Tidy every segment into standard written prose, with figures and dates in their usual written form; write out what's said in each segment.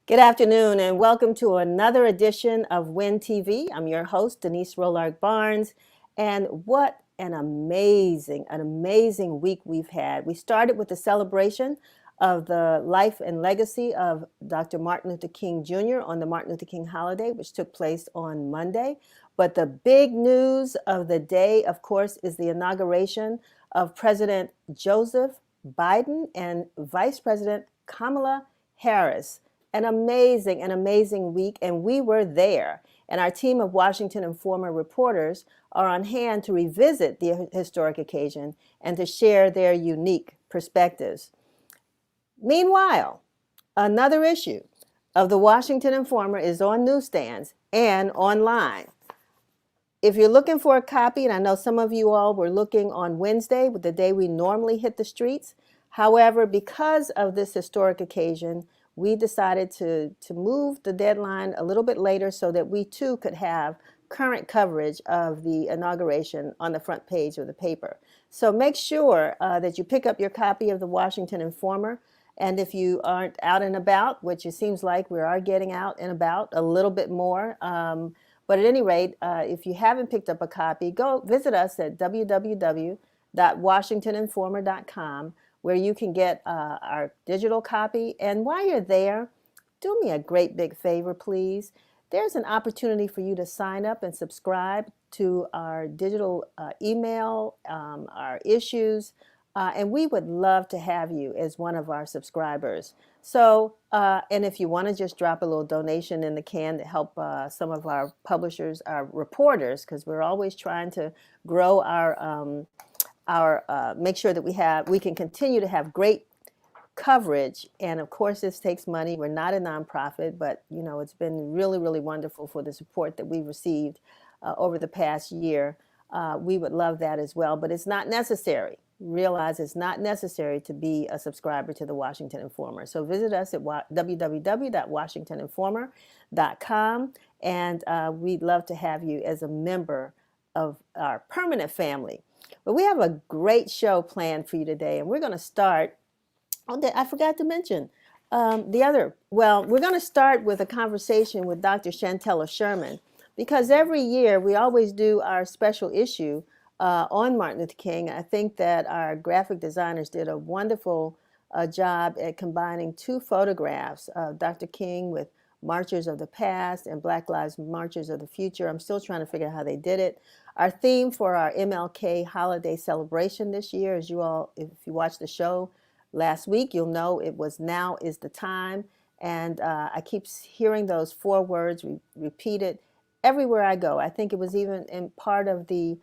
Good afternoon and welcome to another edition of Win TV. I'm your host, Denise Rolark Barnes, and what an amazing week we've had. We started with the celebration of the life and legacy of Dr. Martin Luther King Jr. on the Martin Luther King holiday, which took place on Monday. But the big news of the day, of course, is the inauguration of President Joseph Biden and Vice President Kamala Harris. An amazing week, and we were there. And our team of Washington Informer reporters are on hand to revisit the historic occasion and to share their unique perspectives. Meanwhile, another issue of the Washington Informer is on newsstands and online. If you're looking for a copy, and I know some of you all were looking on Wednesday, the day we normally hit the streets. However, because of this historic occasion, we decided to move the deadline a little bit later so that we too could have current coverage of the inauguration on the front page of the paper. So make sure that you pick up your copy of the Washington Informer. And if you aren't out and about, which it seems like we are getting out and about a little bit more, but at any rate, if you haven't picked up a copy, go visit us at www.washingtoninformer.com, where you can get our digital copy. And while you're there, do me a great big favor, please. There's an opportunity for you to sign up and subscribe to our digital email, our issues, and we would love to have you as one of our subscribers. So, and if you want to just drop a little donation in the can to help some of our publishers, our reporters, because we're always trying to grow our make sure that we can continue to have great coverage. And of course, this takes money. We're not a nonprofit, but you know, it's been really wonderful for the support that we've received over the past year. We would love that as well, but it's not necessary. Realize it's not necessary to be a subscriber to the Washington Informer. So visit us at www.washingtoninformer.com, and we'd love to have you as a member of our permanent family. But we have a great show planned for you today, and we're going to start. Oh, I forgot to mention we're going to start with a conversation with Dr. Shantella Sherman, because every year we always do our special issue on Martin Luther King. I think that our graphic designers did a wonderful job at combining two photographs of Dr. King with Marchers of the Past and Black Lives Marchers of the Future. I'm still trying to figure out how they did it. Our theme for our MLK holiday celebration this year, as you all, if you watched the show last week, you'll know it was "Now is the Time." And I keep hearing those four words repeated everywhere I go. I think it was even in part of the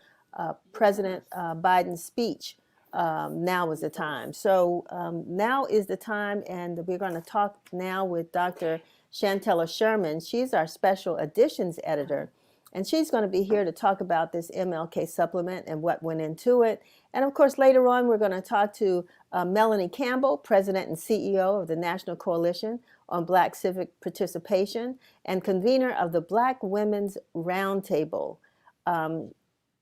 President Biden's speech. Now is the time. So now is the time, and we're going to talk now with Dr. Shantella Sherman. She's our special editions editor, and she's going to be here to talk about this MLK supplement and what went into it. And of course, later on, we're going to talk to Melanie Campbell, President and CEO of the National Coalition on Black Civic Participation and convener of the Black Women's Roundtable.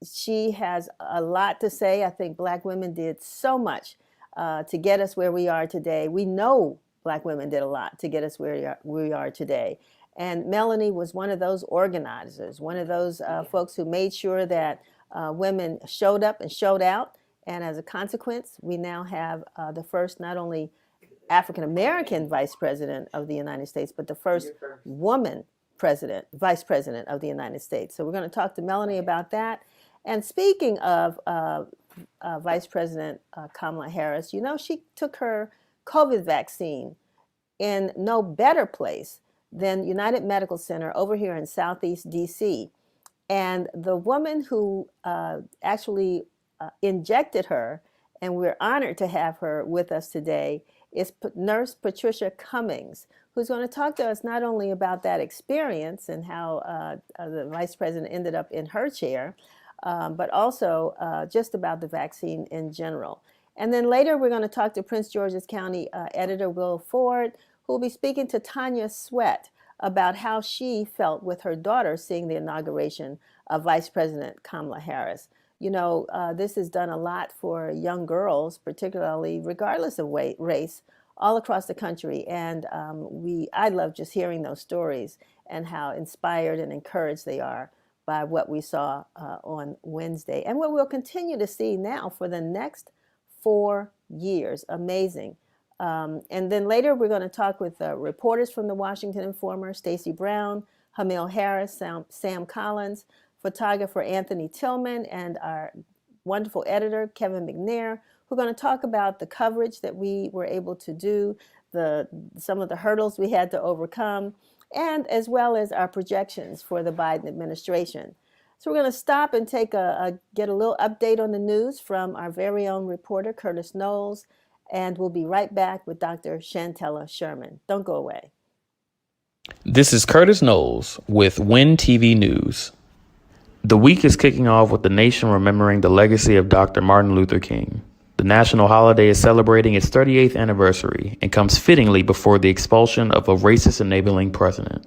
She has a lot to say. I think Black women did so much to get us where we are today. We know Black women did a lot to get us where we are today. And Melanie was one of those organizers, one of those folks who made sure that women showed up and showed out. And as a consequence, we now have the first not only African-American vice president of the United States, but the first woman vice president of the United States. So we're going to talk to Melanie about that. And speaking of Vice President Kamala Harris, you know, she took her COVID vaccine in no better place than United Medical Center over here in Southeast DC. And the woman who actually injected her, and we're honored to have her with us today, is Nurse Patricia Cummings, who's going to talk to us not only about that experience and how the Vice President ended up in her chair, but also just about the vaccine in general. And then later we're going to talk to Prince George's County editor Will Ford, who will be speaking to Tanya Sweat about how she felt with her daughter seeing the inauguration of Vice President Kamala Harris. You know, this has done a lot for young girls, particularly regardless of race, all across the country. And I love just hearing those stories and how inspired and encouraged they are by what we saw on Wednesday and what we'll continue to see now for the next 4 years. Amazing. And then later we're going to talk with reporters from the Washington Informer, Stacey Brown, Hamil Harris, Sam Collins, photographer Anthony Tillman, and our wonderful editor, Kevin McNair, who are going to talk about the coverage that we were able to do, some of the hurdles we had to overcome, and as well as our projections for the Biden administration. So we're going to stop and get a little update on the news from our very own reporter, Curtis Knowles, and we'll be right back with Dr. Shantella Sherman. Don't go away. This is Curtis Knowles with WIN TV News. The week is kicking off with the nation remembering the legacy of Dr. Martin Luther King. The national holiday is celebrating its 38th anniversary and comes fittingly before the expulsion of a racist-enabling president.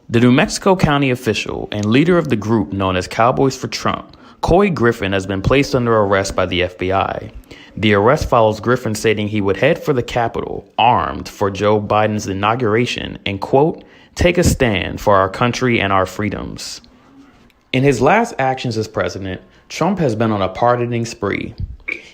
The New Mexico County official and leader of the group known as Cowboys for Trump, Couy Griffin, has been placed under arrest by the FBI. The arrest follows Griffin stating he would head for the Capitol armed for Joe Biden's inauguration and, quote, take a stand for our country and our freedoms. In his last actions as president, Trump has been on a pardoning spree.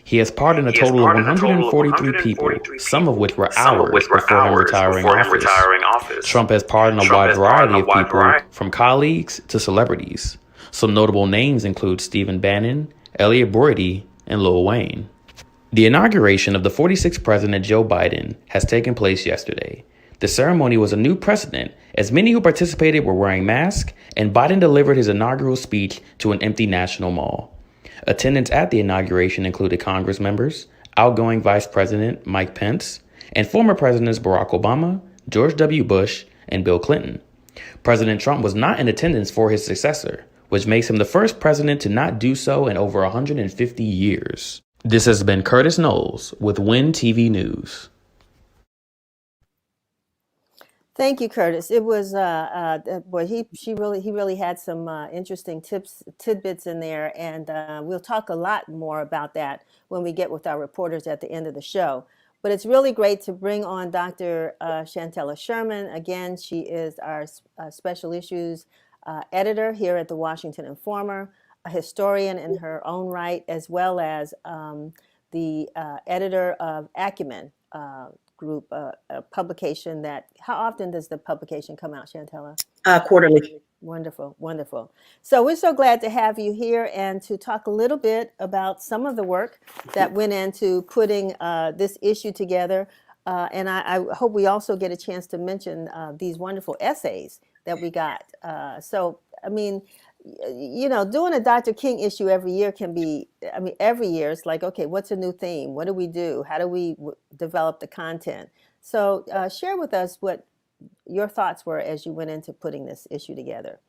He has pardoned a total of 143 people, some of which were hours before him retiring office. Trump has pardoned a wide variety of people, from colleagues to celebrities. Some notable names include Stephen Bannon, Elliot Broidy, and Lil Wayne. The inauguration of the 46th President Joe Biden has taken place yesterday. The ceremony was a new precedent, as many who participated were wearing masks, and Biden delivered his inaugural speech to an empty National Mall. Attendance at the inauguration included Congress members, outgoing Vice President Mike Pence, and former Presidents Barack Obama, George W. Bush, and Bill Clinton. President Trump was not in attendance for his successor, which makes him the first president to not do so in over 150 years. This has been Curtis Knowles with WIN TV News. Thank you, Curtis. It was boy, he really had some interesting tidbits in there, and we'll talk a lot more about that when we get with our reporters at the end of the show. But it's really great to bring on Dr. Shantella Sherman. Again, she is our special issues editor here at the Washington Informer, a historian in her own right, as well as the editor of Acumen Group, a publication that, how often does the publication come out, Shantella? Quarterly. Wonderful, wonderful. So we're so glad to have you here and to talk a little bit about some of the work that went into putting this issue together. And I hope we also get a chance to mention these wonderful essays that we got. So, I mean, you know, doing a Dr. King issue every year can be, I mean, every year it's like, okay, what's a new theme? What do we do? How do we develop the content? So share with us what your thoughts were as you went into putting this issue together.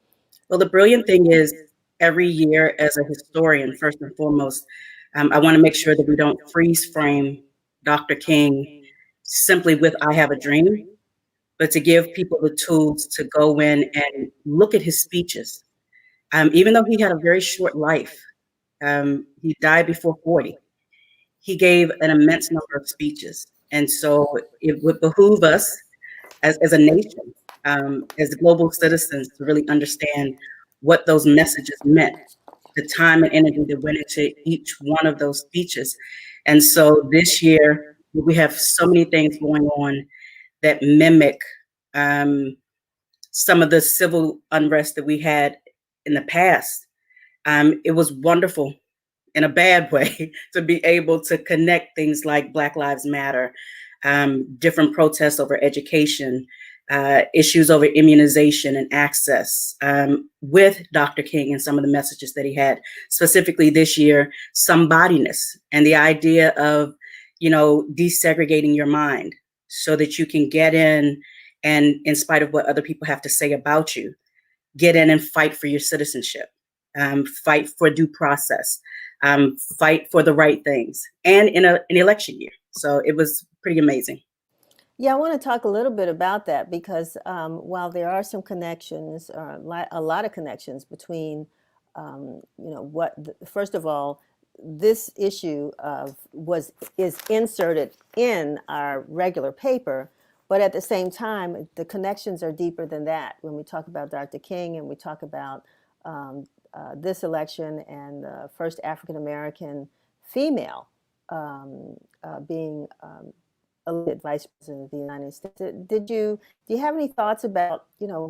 Well, the brilliant thing is every year as a historian, first and foremost, I want to make sure that we don't freeze frame Dr. King simply with I have a dream, but to give people the tools to go in and look at his speeches. Even though he had a very short life, he died before 40. He gave an immense number of speeches. And so it would behoove us as a nation, as global citizens, to really understand what those messages meant, the time and energy that went into each one of those speeches. And so this year, we have so many things going on that mimic some of the civil unrest that we had in the past. It was wonderful in a bad way to be able to connect things like Black Lives Matter, different protests over education, issues over immunization and access, with Dr. King and some of the messages that he had. Specifically this year, somebodiness and the idea of, you know, desegregating your mind so that you can get in and, in spite of what other people have to say about you, get in and fight for your citizenship, fight for due process, fight for the right things, and in an election year. So it was pretty amazing. Yeah, I want to talk a little bit about that because while there are some connections, a lot of connections between, you know, first of all, this issue is inserted in our regular paper, but at the same time, the connections are deeper than that. When we talk about Dr. King and we talk about this election and the first African American female being elected Vice President of the United States, do you have any thoughts about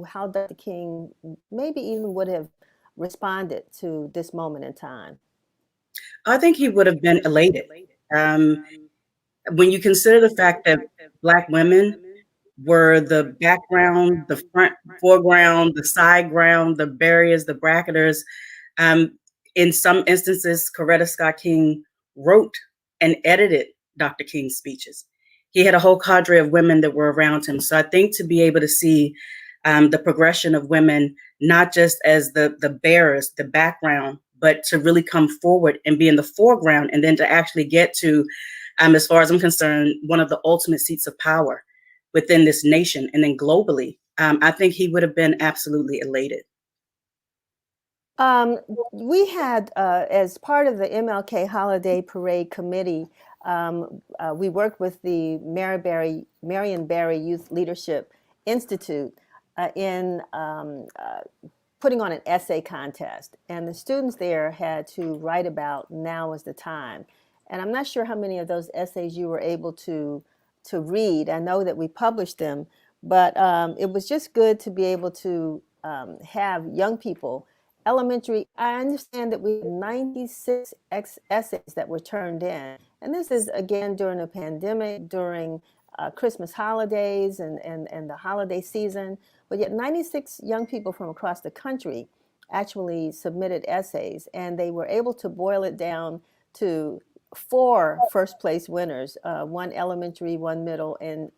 how Dr. King maybe even would have responded to this moment in time? I think he would have been elated. When you consider the fact that Black women were the background, the foreground, the side ground, the barriers, the bracketers. In some instances, Coretta Scott King wrote and edited Dr. King's speeches. He had a whole cadre of women that were around him. So I think to be able to see the progression of women, not just as the bearers, the background, but to really come forward and be in the foreground, and then to actually get to, as far as I'm concerned, one of the ultimate seats of power within this nation and then globally, I think he would have been absolutely elated. We had, as part of the MLK Holiday Parade Committee, we worked with the Marion Barry Youth Leadership Institute in putting on an essay contest. And the students there had to write about now is the time. And I'm not sure how many of those essays you were able to read. I know that we published them, but it was just good to be able to have young people, elementary. I understand that we had 96 essays that were turned in. And this is, again, during a pandemic, during Christmas holidays and the holiday season. But yet 96 young people from across the country actually submitted essays, and they were able to boil it down to 4 first place winners, 1 elementary, 1 middle, and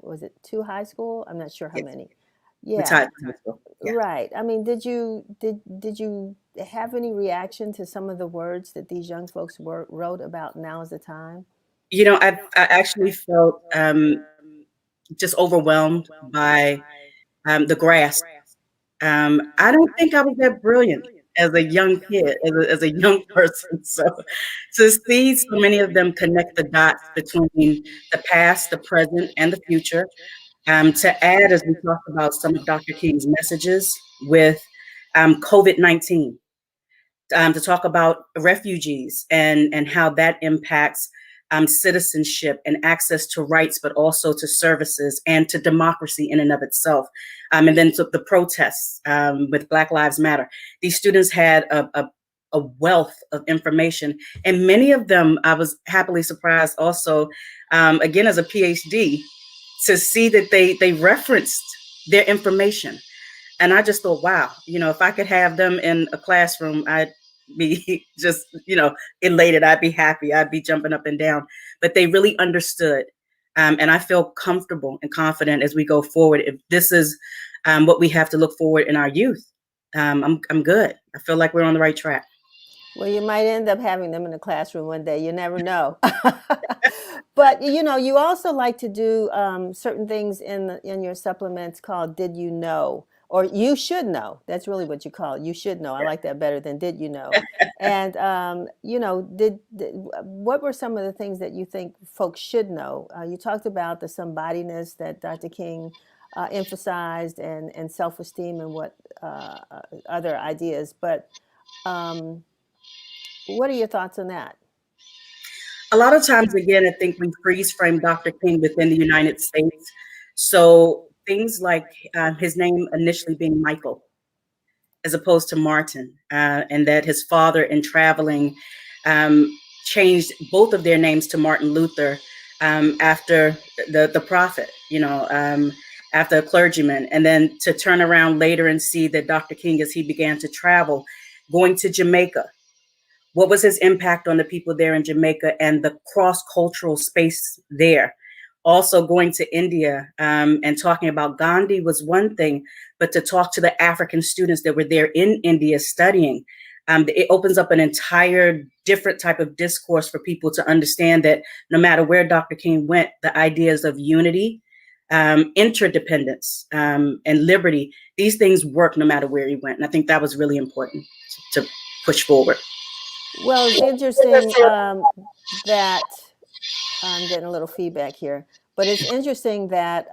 was it 2 high school? I'm not sure how many. Yeah. Yeah. Right. I mean, did you have any reaction to some of the words that these young folks wrote about now is the time? I actually felt just overwhelmed by the grasp. I don't think I was that brilliant as a young kid, as a young person. So to see so many of them connect the dots between the past, the present, and the future. To add, as we talk about some of Dr. King's messages with COVID-19, to talk about refugees and how that impacts citizenship and access to rights, but also to services and to democracy in and of itself. And then to the protests with Black Lives Matter. These students had a wealth of information, and many of them, I was happily surprised also, again, as a PhD, to see that they referenced their information. And I just thought, wow, if I could have them in a classroom, I'd be just, elated. I'd be happy. I'd be jumping up and down. But they really understood. And I feel comfortable and confident as we go forward. If this is what we have to look forward in our youth, I'm good. I feel like we're on the right track. Well, you might end up having them in the classroom one day. You never know. But, you also like to do certain things in your supplements called Did You Know? Or You Should Know. That's really what you call it. You should know. I like that better than Did You Know? And, what were some of the things that you think folks should know? You talked about the somebodyness that Dr. King emphasized and self-esteem and what other ideas. But what are your thoughts on that? A lot of times, again, I think we freeze frame Dr. King within the United States. So things like his name initially being Michael, as opposed to Martin, and that his father in traveling changed both of their names to Martin Luther after the prophet, after a clergyman, and then to turn around later and see that Dr. King, as he began to travel, going to Jamaica, what was his impact on the people there in Jamaica and the cross-cultural space there? Also going to India and talking about Gandhi was one thing, but to talk to the African students that were there in India studying, it opens up an entire different type of discourse for people to understand that no matter where Dr. King went, the ideas of unity, interdependence, and liberty, these things work no matter where he went. And I think that was really important to push forward. Well, it's interesting that I'm getting a little feedback here, but it's interesting that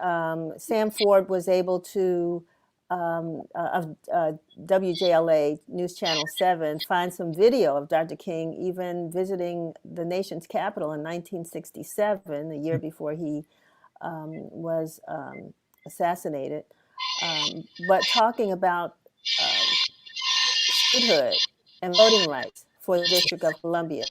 Sam Ford was able to, of WJLA News Channel 7, find some video of Dr. King even visiting the nation's capital in 1967, the year before he was assassinated, but talking about statehood and voting rights for the District of Columbia.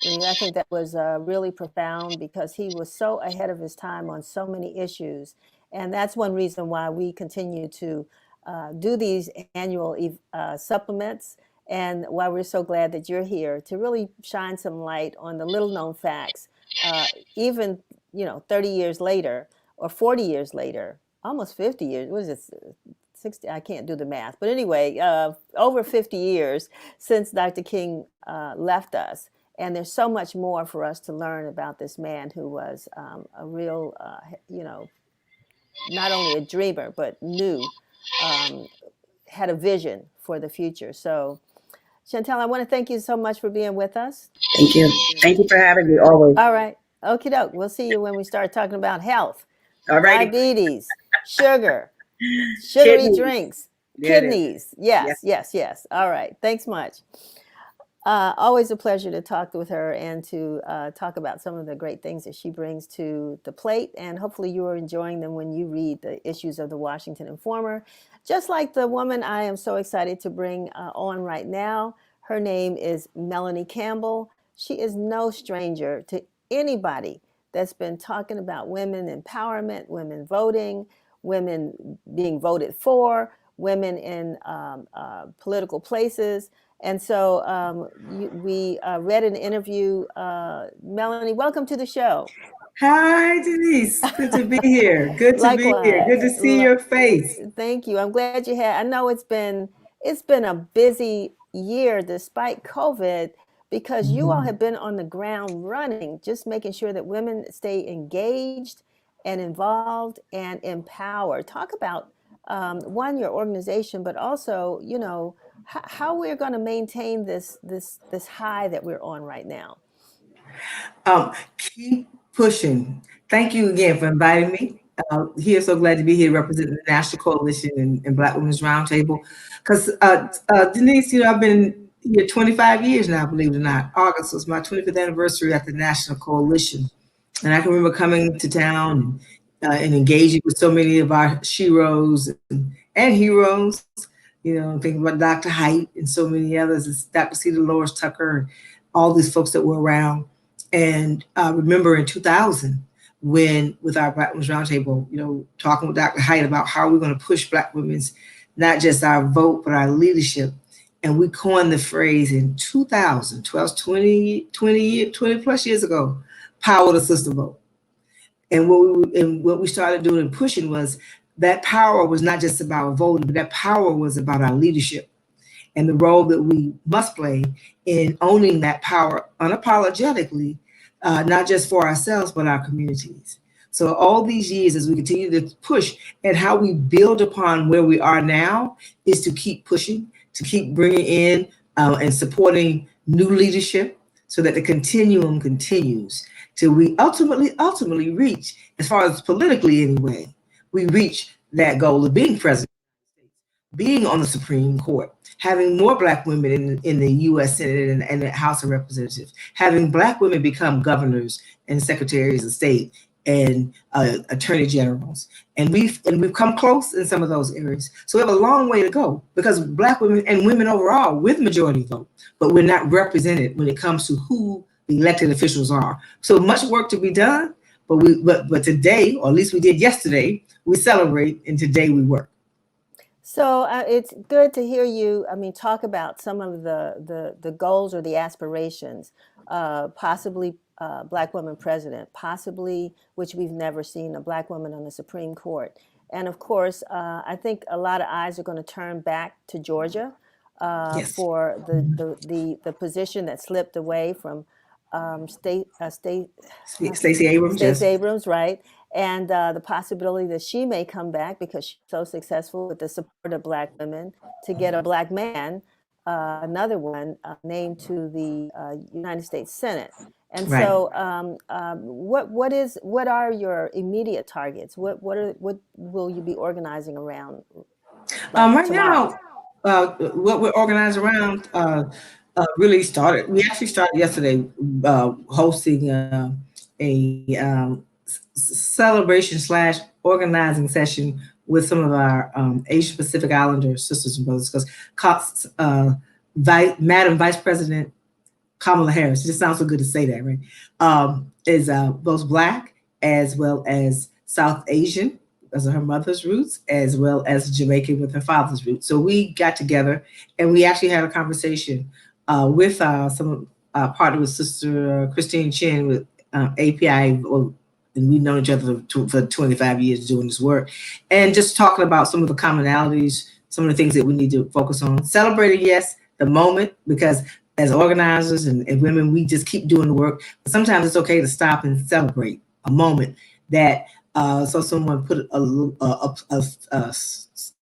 I mean, I think that was really profound because he was so ahead of his time on so many issues. And that's one reason why we continue to do these annual supplements, and why we're so glad that you're here to really shine some light on the little known facts, even, 30 years later or 40 years later, almost 50 years, what is it, 60, I can't do the math, but anyway, over 50 years since Dr. King left us. And there's so much more for us to learn about this man who was a real, not only a dreamer, but knew, had a vision for the future. So, Shantella, I want to thank you so much for being with us. Thank you. Thank you for having me always. All right. Okie doke. We'll see you when we start talking about health, All right. diabetes, sugar, sugary Kidneys. drinks, There it kidneys. Yes. All right. Thanks much. Always a pleasure to talk with her and to talk about some of the great things that she brings to the plate. And hopefully you are enjoying them when you read the issues of the Washington Informer. Just like the woman I am so excited to bring on right now. Her name is Melanie Campbell. She is no stranger to anybody that's been talking about women empowerment, women voting, women being voted for, women in political places. And so we read an interview. Melanie, welcome to the show. Hi, Denise. Good to be here. Good to be here. Good to see your face. Thank you. I'm glad you had. I know it's been a busy year despite COVID, because you all have been on the ground running, just making sure that women stay engaged and involved and empowered. Talk about one, your organization, but also, how we're going to maintain this high that we're on right now. Keep pushing. Thank you again for inviting me. Here, so glad to be here representing the National Coalition and Black Women's Roundtable. Because Denise, I've been here 25 years now, believe it or not. August was my 25th anniversary at the National Coalition. And I can remember coming to town and engaging with so many of our sheroes and heroes, thinking about Dr. Height and so many others, Dr. C. Dolores Tucker, and all these folks that were around. And I remember in 2000, when with our Black Women's Roundtable, talking with Dr. Height about how we're going to push Black women's, not just our vote, but our leadership. And we coined the phrase in 2000, 20 plus years ago, power the sister vote. And what we started doing and pushing was that power was not just about voting, but that power was about our leadership and the role that we must play in owning that power unapologetically, not just for ourselves, but our communities. So all these years, as we continue to push, and how we build upon where we are now is to keep pushing, to keep bringing in and supporting new leadership so that the continuum continues till we ultimately reach, as far as politically anyway, we reach that goal of being president, being on the Supreme Court, having more Black women in the U.S. Senate and the House of Representatives, having Black women become governors and secretaries of state and attorney generals. And we've come close in some of those areas. So we have a long way to go, because Black women and women overall with majority vote, but we're not represented when it comes to who the elected officials are. So much work to be done, but today, or at least we did yesterday, we celebrate, and today we work. So it's good to hear you, talk about some of the goals or the aspirations, possibly Black woman president, possibly, which we've never seen, a Black woman on the Supreme Court. And of course, I think a lot of eyes are going to turn back to Georgia Yes. for the position that slipped away from Stacey Abrams. Stacey Abrams, right? And the possibility that she may come back because she's so successful with the support of Black women to get a Black man another one named to the United States Senate. And Right. so, what are your immediate targets? What will you be organizing around? Right tomorrow? now, what we're organized around really started. We actually started yesterday hosting a celebration / organizing session with some of our Asian Pacific Islander sisters and brothers, because Madam Vice President Kamala Harris, it just sounds so good to say that, right? Is both Black as well as South Asian, because of her mother's roots, as well as Jamaican with her father's roots. So we got together and we actually had a conversation with some partner with Sister Christine Chin with API, and we've known each other for 25 years doing this work, and just talking about some of the commonalities, some of the things that we need to focus on. Celebrating, yes, the moment, because as organizers and women, we just keep doing the work. But sometimes it's okay to stop and celebrate a moment that. So someone put a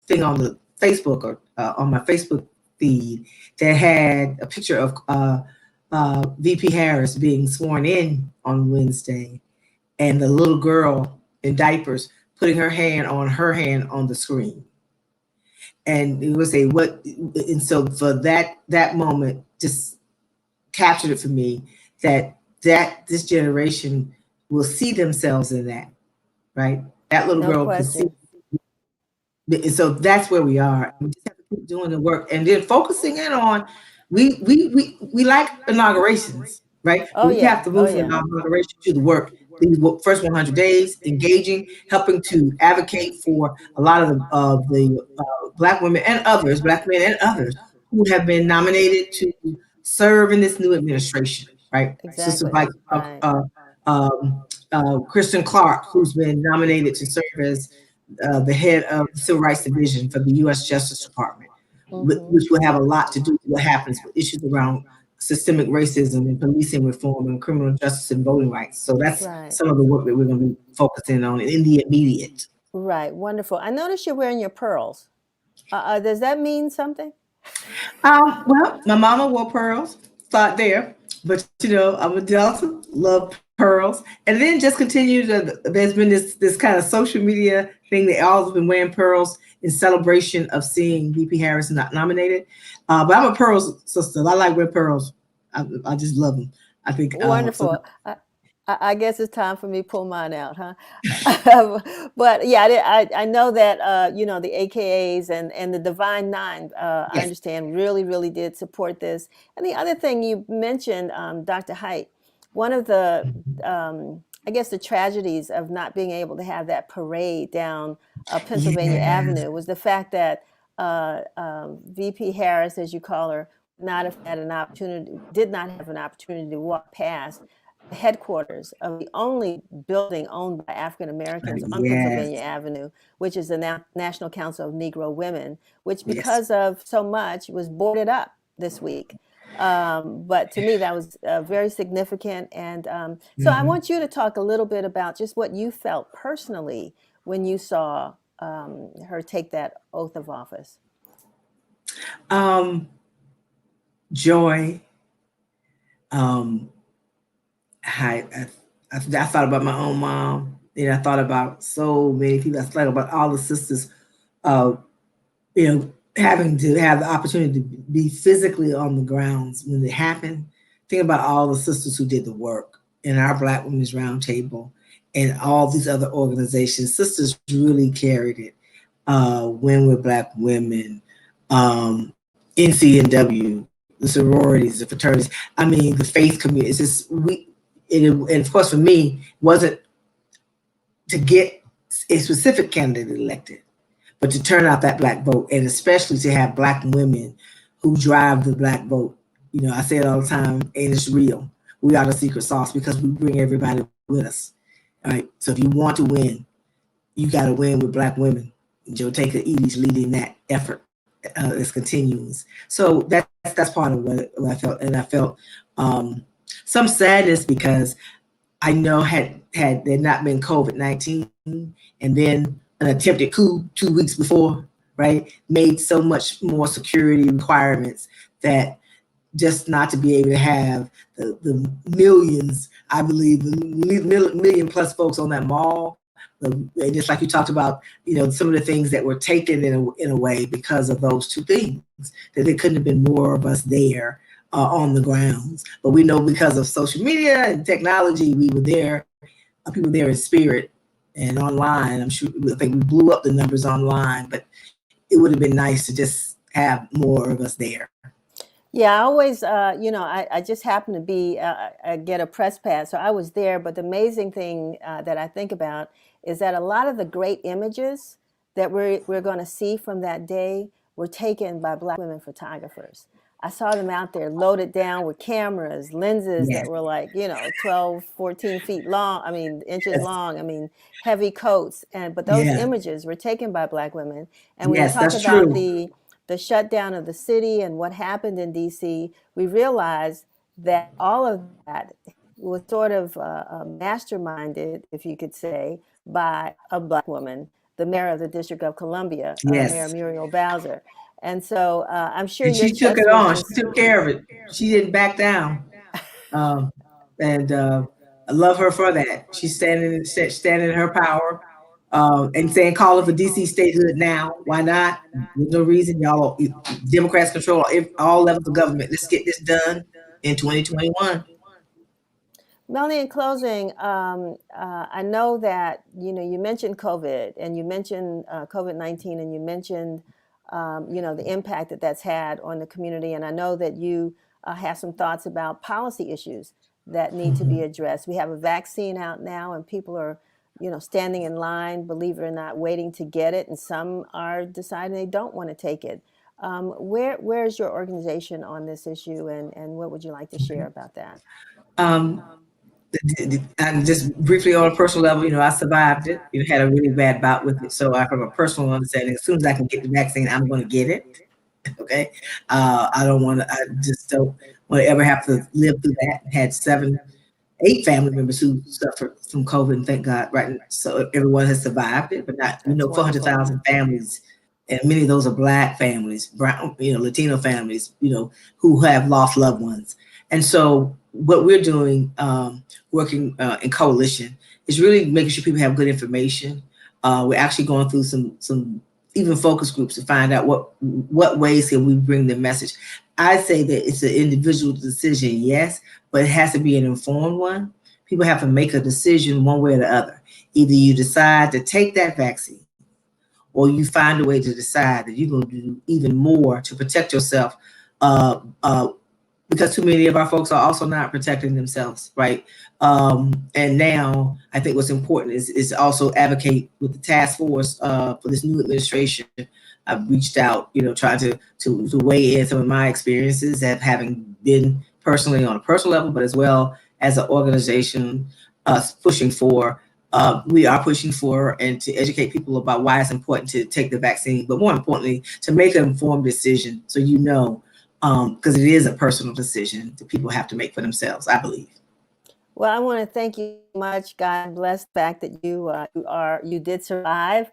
thing on the Facebook or on my Facebook feed that had a picture of VP Harris being sworn in on Wednesday, and the little girl in diapers putting her hand on the screen. And it would say what, and so for that moment just captured it for me that this generation will see themselves in that, right? That little No girl question. can see. So that's where we are. We just have to keep doing the work and then focusing in on we like inaugurations, right? Oh, We yeah. have to move from inauguration to the work. The first 100 days, engaging, helping to advocate for a lot of the Black women and others, Black men and others who have been nominated to serve in this new administration, right? Exactly. Sister Kristen Clark, who's been nominated to serve as the head of the Civil Rights Division for the U.S. Justice Department, which will have a lot to do with what happens with issues around systemic racism and policing reform and criminal justice and voting rights. So that's some of the work that we're going to be focusing on in the immediate. Right. Wonderful. I noticed you're wearing your pearls. Does that mean something? Well, my mama wore pearls. Start there. But, I'm a Delta, love pearls. And then just continue there's been this kind of social media thing that all have been wearing pearls in celebration of seeing VP Harris not nominated. But I'm a pearls sister. I like wearing pearls. I just love them. I think wonderful. I guess it's time for me to pull mine out, huh? But yeah, I know that the AKAs and the Divine Nine, yes. I understand really did support this. And the other thing you mentioned, Dr. Haidt, one of the I guess the tragedies of not being able to have that parade down Pennsylvania Avenue was the fact that VP Harris, as you call her, did not have an opportunity to walk past the headquarters of the only building owned by African Americans on Pennsylvania Avenue, which is the National Council of Negro Women, which because of so much was boarded up this week. But to me, that was very significant. And so I want you to talk a little bit about just what you felt personally when you saw her take that oath of office. Joy. I thought about my own mom, and I thought about so many people. I thought about all the sisters, having to have the opportunity to be physically on the grounds when it happened. Think about all the sisters who did the work in our Black Women's Roundtable and all these other organizations. Sisters really carried it. When we're Black women, NCNW, the sororities, the fraternities. I mean, the faith community. It's just and of course, for me, wasn't to get a specific candidate elected, but to turn out that Black vote, and especially to have Black women who drive the Black vote. I say it all the time, and it's real. We are the secret sauce because we bring everybody with us. All right. So if you want to win, you got to win with Black women. Joe Taker Edie's leading that effort. It's continuous. So that's part of what I felt, and I felt some sadness because I know had there not been COVID-19 and then an attempted coup 2 weeks before, right, made so much more security requirements that just not to be able to have the millions, I believe, million plus folks on that mall. And just like you talked about, some of the things that were taken in a way because of those two things, that there couldn't have been more of us there on the grounds. But we know because of social media and technology, we were there, people there in spirit and online. I think we blew up the numbers online, but it would have been nice to just have more of us there. Yeah, I always, I just happened to be, get a press pass, so I was there. But the amazing thing that I think about is that a lot of the great images that we're going to see from that day were taken by Black women photographers. I saw them out there loaded down with cameras, lenses that were like, 12, 14 feet long, inches long, heavy coats. But those images were taken by Black women. And when you talk about the shutdown of the city and what happened in DC, we realized that all of that was sort of masterminded, if you could say, by a Black woman, the mayor of the District of Columbia, Mayor Muriel Bowser. And so I'm sure she took it on. She took care of it. She didn't back down. And I love her for that. She's standing in her power and saying, call it for DC statehood now. Why not? There's no reason. Y'all, Democrats control all levels of government. Let's get this done in 2021. Melanie, in closing, I know that, you mentioned COVID and you mentioned COVID-19 and you mentioned, the impact that's had on the community. And I know that you have some thoughts about policy issues that need to be addressed. We have a vaccine out now and people are, standing in line, believe it or not, waiting to get it. And some are deciding they don't want to take it. Where is your organization on this issue and what would you like to share about that? And just briefly on a personal level, I survived it. Had a really bad bout with it. So I have a personal understanding. As soon as I can get the vaccine, I'm going to get it. Okay. I just don't want to ever have to live through that. Had 8 family members who suffered from COVID, and thank God, right? So everyone has survived it, but not, 400,000 families, and many of those are Black families, brown, Latino families, who have lost loved ones. And so what we're doing, working in coalition, is really making sure people have good information. We're actually going through some even focus groups to find out what ways can we bring the message. I say that it's an individual decision, yes, but it has to be an informed one. People have to make a decision one way or the other. Either you decide to take that vaccine, or you find a way to decide that you're going to do even more to protect yourself, because too many of our folks are also not protecting themselves, right? And now I think what's important is also advocate with the task force for this new administration. I've reached out, trying to weigh in some of my experiences of having been personally on a personal level, but as well as an organization pushing for, we are pushing for and to educate people about why it's important to take the vaccine, but more importantly, to make an informed decision. So, because it is a personal decision that people have to make for themselves, I believe. Well, I want to thank you so much. God bless the fact that you did survive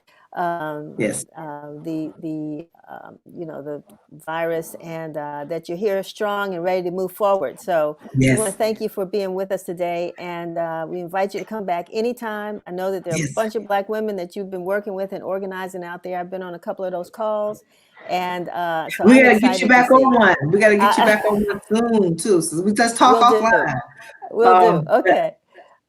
yes. The virus, and that you're here strong and ready to move forward. So yes. I want to thank you for being with us today, and we invite you to come back anytime. I know that there are a bunch of Black women that you've been working with and organizing out there. I've been on a couple of those calls. And so we got to get you back on one. We got to get you back on one soon too. So we just talk offline. We'll do. Okay.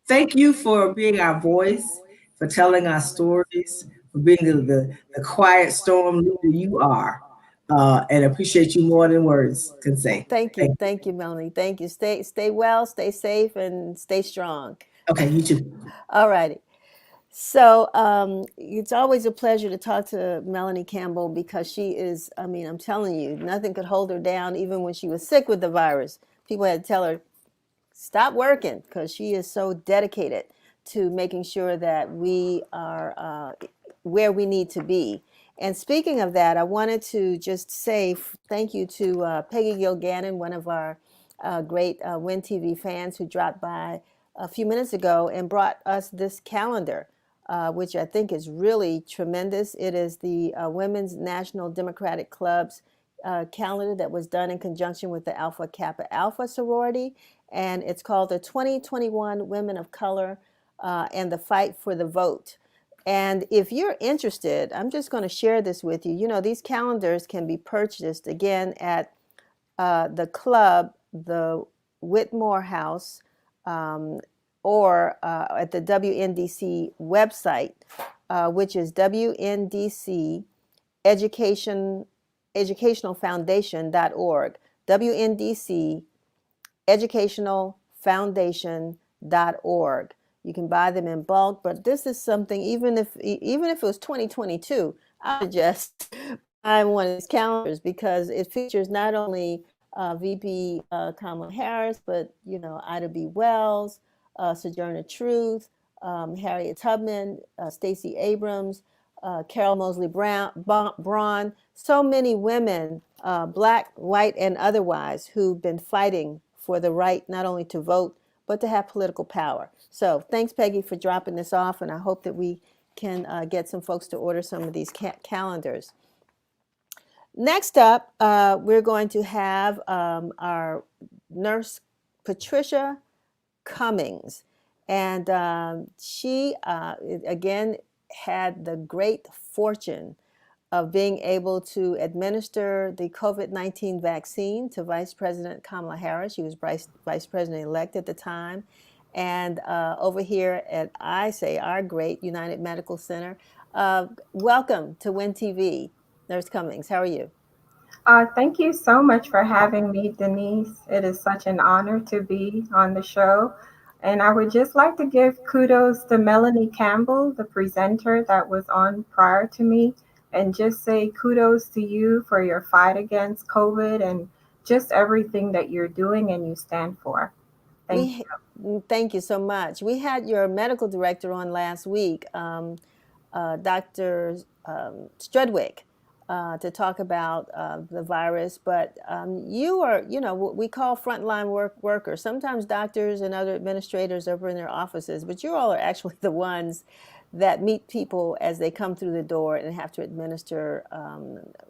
Thank you for being our voice, for telling our stories, for being the quiet storm leader you are, and appreciate you more than words can say. Thank you, Melanie. Thank you. Stay well, stay safe, and stay strong. Okay, you too. All righty. So it's always a pleasure to talk to Melanie Campbell, because she is, I'm telling you, nothing could hold her down. Even when she was sick with the virus, people had to tell her, stop working, because she is so dedicated to making sure that we are where we need to be. And speaking of that, I wanted to just say thank you to Peggy Gilgannon, one of our great WIN TV fans, who dropped by a few minutes ago and brought us this calendar, which I think is really tremendous. It is the Women's National Democratic Club's calendar that was done in conjunction with the Alpha Kappa Alpha sorority, and it's called the 2021 Women of Color and the Fight for the Vote. And if you're interested, I'm just going to share this with you. You know, these calendars can be purchased again at the club, the Whitmore House, or at the WNDC website, which is WNDC educationalfoundation.org. WNDC educationalfoundation.org. You can buy them in bulk, but this is something, even if it was 2022, I would just buy one of these calendars because it features not only VP Kamala Harris, but Ida B. Wells, Sojourner Truth, Harriet Tubman, Stacey Abrams, Carol Moseley Braun, so many women, Black, white, and otherwise, who've been fighting for the right not only to vote, but to have political power. So thanks, Peggy, for dropping this off, and I hope that we can get some folks to order some of these calendars. Next up, we're going to have our nurse, Patricia Cummings. And she, again, had the great fortune of being able to administer the COVID-19 vaccine to Vice President Kamala Harris. She was Vice President-elect at the time. And over here at, our great United Medical Center. Welcome to WIN TV, Nurse Cummings. How are you? Thank you so much for having me, Denise. It is such an honor to be on the show. And I would just like to give kudos to Melanie Campbell, the presenter that was on prior to me, and just say kudos to you for your fight against COVID and just everything that you're doing and you stand for. Thank you. Thank you so much. We had your medical director on last week, Dr. Strudwick, to talk about the virus, but you are, what we call frontline workers. Sometimes doctors and other administrators over in their offices, but you all are actually the ones that meet people as they come through the door and have to administer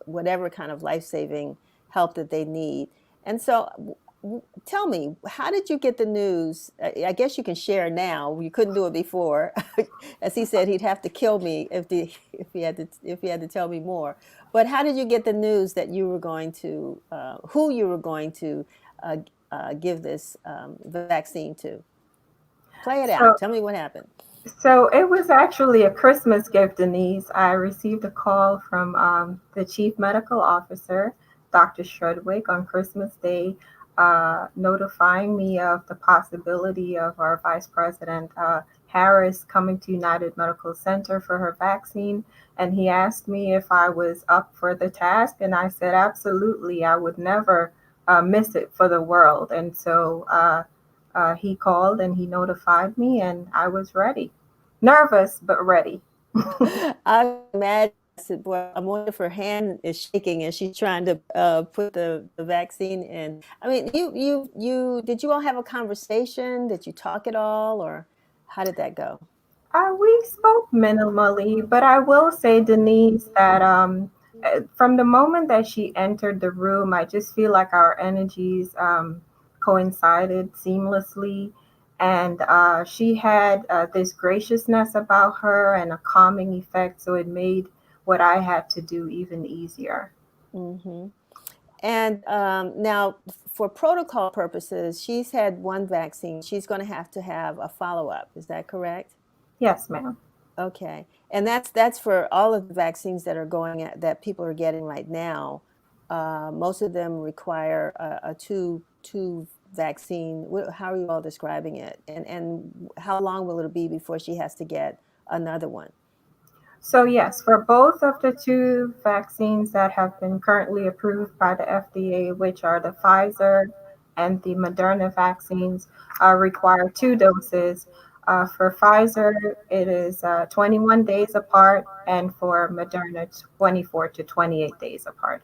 whatever kind of life-saving help that they need. And so tell me, how did you get the news? I guess you can share now. You couldn't do it before. As he said, he'd have to kill me if he had to tell me more. But how did you get the news that you were going to, who you were going to give this vaccine to? Play it out. Tell me what happened. So it was actually a Christmas gift, Denise. I received a call from the Chief Medical Officer, Dr. Strudwick, on Christmas Day, notifying me of the possibility of our Vice President Harris coming to United Medical Center for her vaccine. And he asked me if I was up for the task. And I said, absolutely, I would never miss it for the world. And so he called and he notified me and I was ready. Nervous, but ready. I imagine. I said, boy, I wonder if her hand is shaking and she's trying to put the vaccine in. I mean, did you all have a conversation? Did you talk at all, or how did that go? We spoke minimally, but I will say, Denise, that from the moment that she entered the room, I just feel like our energies coincided seamlessly. And she had this graciousness about her and a calming effect. So it made what I had to do even easier. Mm-hmm. And now, for protocol purposes, she's had one vaccine. She's going to have a follow-up. Is that correct? Yes, ma'am. Okay. And that's for all of the vaccines that are that people are getting right now. Most of them require a two vaccine. How are you all describing it? And how long will it be before she has to get another one? So yes, for both of the two vaccines that have been currently approved by the FDA, which are the Pfizer and the Moderna vaccines, require 2 doses. For Pfizer, it is 21 days apart, and for Moderna, 24 to 28 days apart.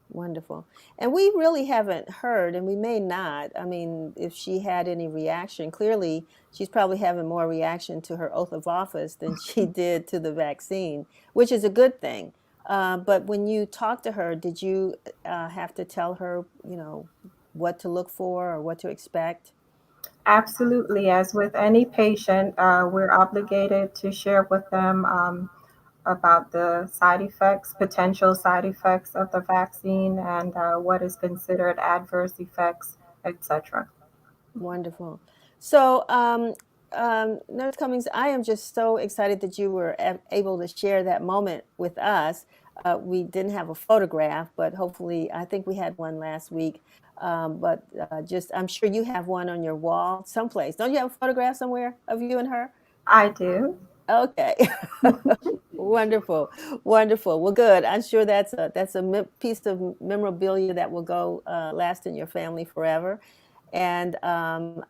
Wonderful. And we really haven't heard, and we may not, I mean, if she had any reaction. Clearly, she's probably having more reaction to her oath of office than she did to the vaccine, which is a good thing. But when you talked to her, did you have to tell her, what to look for or what to expect? Absolutely. As with any patient, we're obligated to share with them about the side effects, potential side effects of the vaccine, and what is considered adverse effects, etc. Wonderful. So, Nurse Cummings, I am just so excited that you were able to share that moment with us. We didn't have a photograph, but hopefully, I think we had one last week. But I'm sure you have one on your wall someplace. Don't you have a photograph somewhere of you and her? I do. Okay. Wonderful, wonderful. Well, good. I'm sure that's a piece of memorabilia that will go last in your family forever. And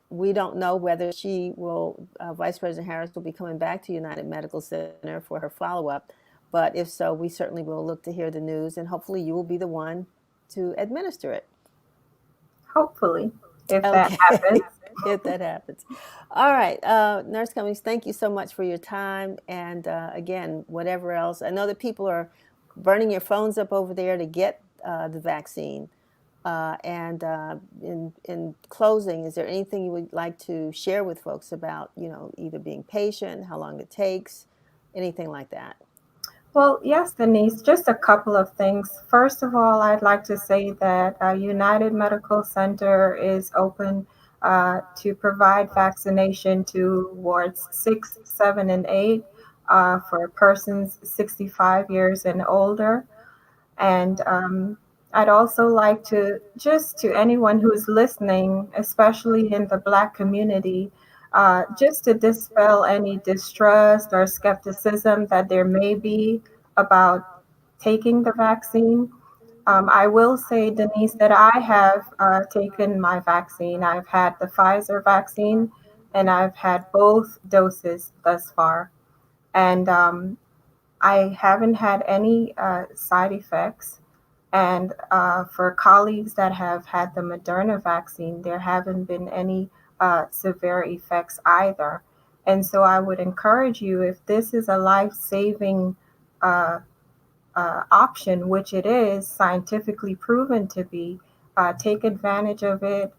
we don't know whether Vice President Harris will be coming back to United Medical Center for her follow-up. But if so, we certainly will look to hear the news, and hopefully you will be the one to administer it. Hopefully, if that Okay. happens. If that happens. All right. Nurse Cummings, thank you so much for your time. And again, whatever else, I know that people are burning your phones up over there to get the vaccine. And in closing, is there anything you would like to share with folks about, either being patient, how long it takes, anything like that? Well, yes, Denise, just a couple of things. First of all, I'd like to say that United Medical Center is open to provide vaccination to wards 6, 7, and 8 for persons 65 years and older. And I'd also like to anyone who's listening, especially in the Black community, just to dispel any distrust or skepticism that there may be about taking the vaccine. I will say, Denise, that I have taken my vaccine. I've had the Pfizer vaccine, and I've had both doses thus far. And I haven't had any side effects. And for colleagues that have had the Moderna vaccine, there haven't been any severe effects either. And so I would encourage you, if this is a life-saving option, which it is scientifically proven to be, take advantage of it.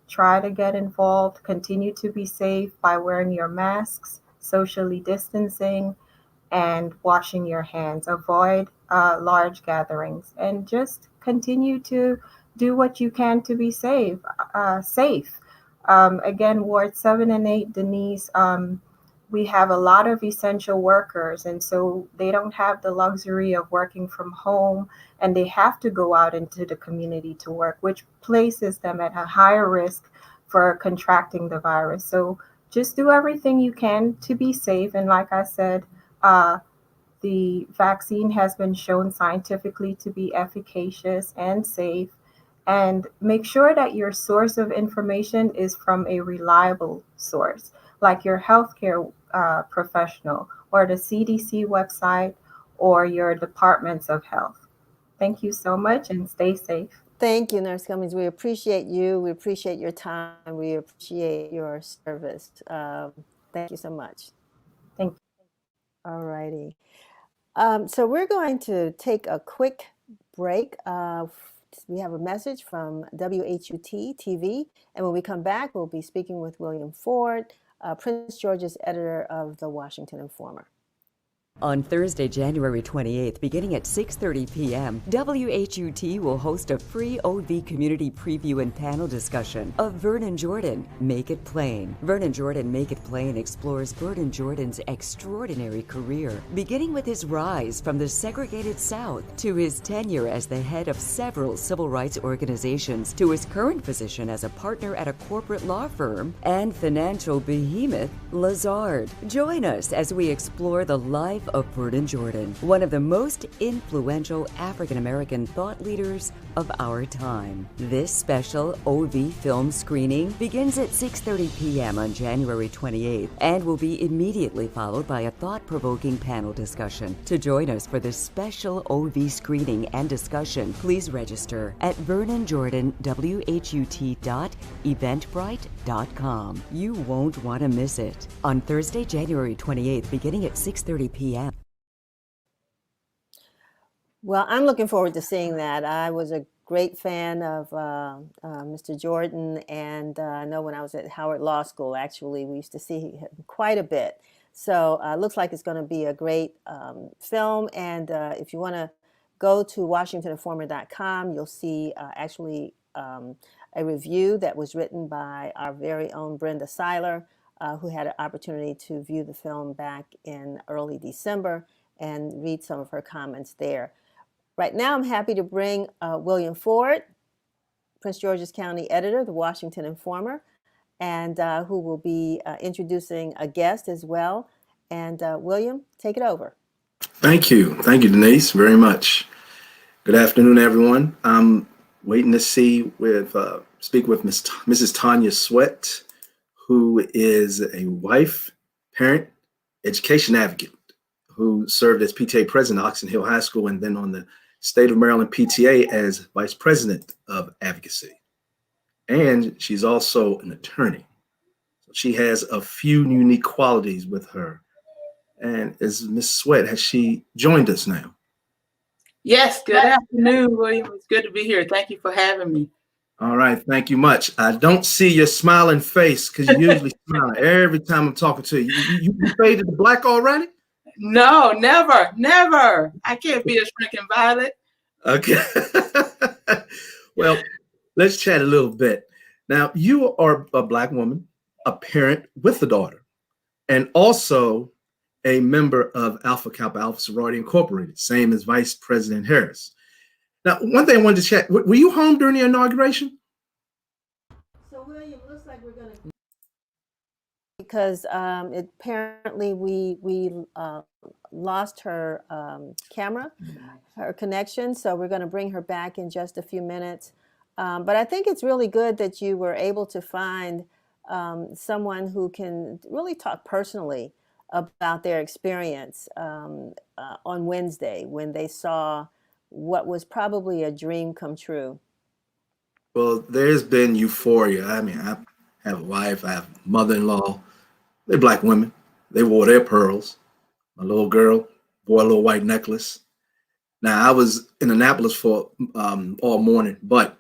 Try to get involved. Continue to be safe by wearing your masks, socially distancing, and washing your hands. Avoid large gatherings, and just continue to do what you can to be safe. Again, Ward 7 and 8, Denise, we have a lot of essential workers, and so they don't have the luxury of working from home, and they have to go out into the community to work, which places them at a higher risk for contracting the virus. So just do everything you can to be safe. And like I said, the vaccine has been shown scientifically to be efficacious and safe. And make sure that your source of information is from a reliable source, like your healthcare professional or the CDC website or your departments of health. Thank you so much, and stay safe. Thank you, Nurse Cummings. We appreciate you. We appreciate your time. We appreciate your service. Thank you so much. Thank you. All righty. So we're going to take a quick break. We have a message from WHUT TV, and when we come back, we'll be speaking with William Ford, Prince George's editor of the Washington Informer. On Thursday, January 28th, beginning at 6:30 p.m., WHUT will host a free OV community preview and panel discussion of Vernon Jordan, Make It Plain. Vernon Jordan, Make It Plain explores Vernon Jordan's extraordinary career, beginning with his rise from the segregated South to his tenure as the head of several civil rights organizations to his current position as a partner at a corporate law firm and financial behemoth Lazard. Join us as we explore the life of Vernon Jordan, one of the most influential African-American thought leaders of our time. This special OV film screening begins at 6:30 p.m. on January 28th and will be immediately followed by a thought-provoking panel discussion. To join us for this special OV screening and discussion, please register at vernonjordan.whut.eventbrite.com. You won't want to miss it. On Thursday, January 28th, beginning at 6:30 p.m. Well, I'm looking forward to seeing that. I was a great fan of Mr. Jordan, and I know when I was at Howard Law School, actually, we used to see him quite a bit. So looks like it's going to be a great film. And if you want to go to WashingtonInformer.com, you'll see actually a review that was written by our very own Brenda Seiler, who had an opportunity to view the film back in early December and read some of her comments there. Right now, I'm happy to bring William Ford, Prince George's County editor, the Washington Informer, and who will be introducing a guest as well. And William, take it over. Thank you. Thank you, Denise, very much. Good afternoon, everyone. I'm waiting to speak with Mrs. Tanya Sweat, who is a wife, parent, education advocate, who served as PTA president at Oxon Hill High School and then on the State of Maryland PTA as vice president of advocacy. And she's also an attorney. So she has a few unique qualities with her. And is Ms. Sweat, has she joined us now? Yes, good afternoon, William. It's good to be here. Thank you for having me. All right, thank you much. I don't see your smiling face because you usually smile every time I'm talking to you. You faded to black already? No, never, never. I can't be a shrinking violet. Okay. Well, let's chat a little bit. Now, you are a Black woman, a parent with a daughter, and also a member of Alpha Kappa Alpha Sorority Incorporated, same as Vice President Harris. Now, one thing I wanted to check, were you home during the inauguration? So, William, looks like we're going to, because apparently we lost her camera, her connection, so we're going to bring her back in just a few minutes. But I think it's really good that you were able to find someone who can really talk personally about their experience on Wednesday when they saw what was probably a dream come true. Well, there's been euphoria. I mean, I have a wife, I have a mother-in-law. They're Black women. They wore their pearls. My little girl wore a little white necklace. Now, I was in Annapolis for all morning, but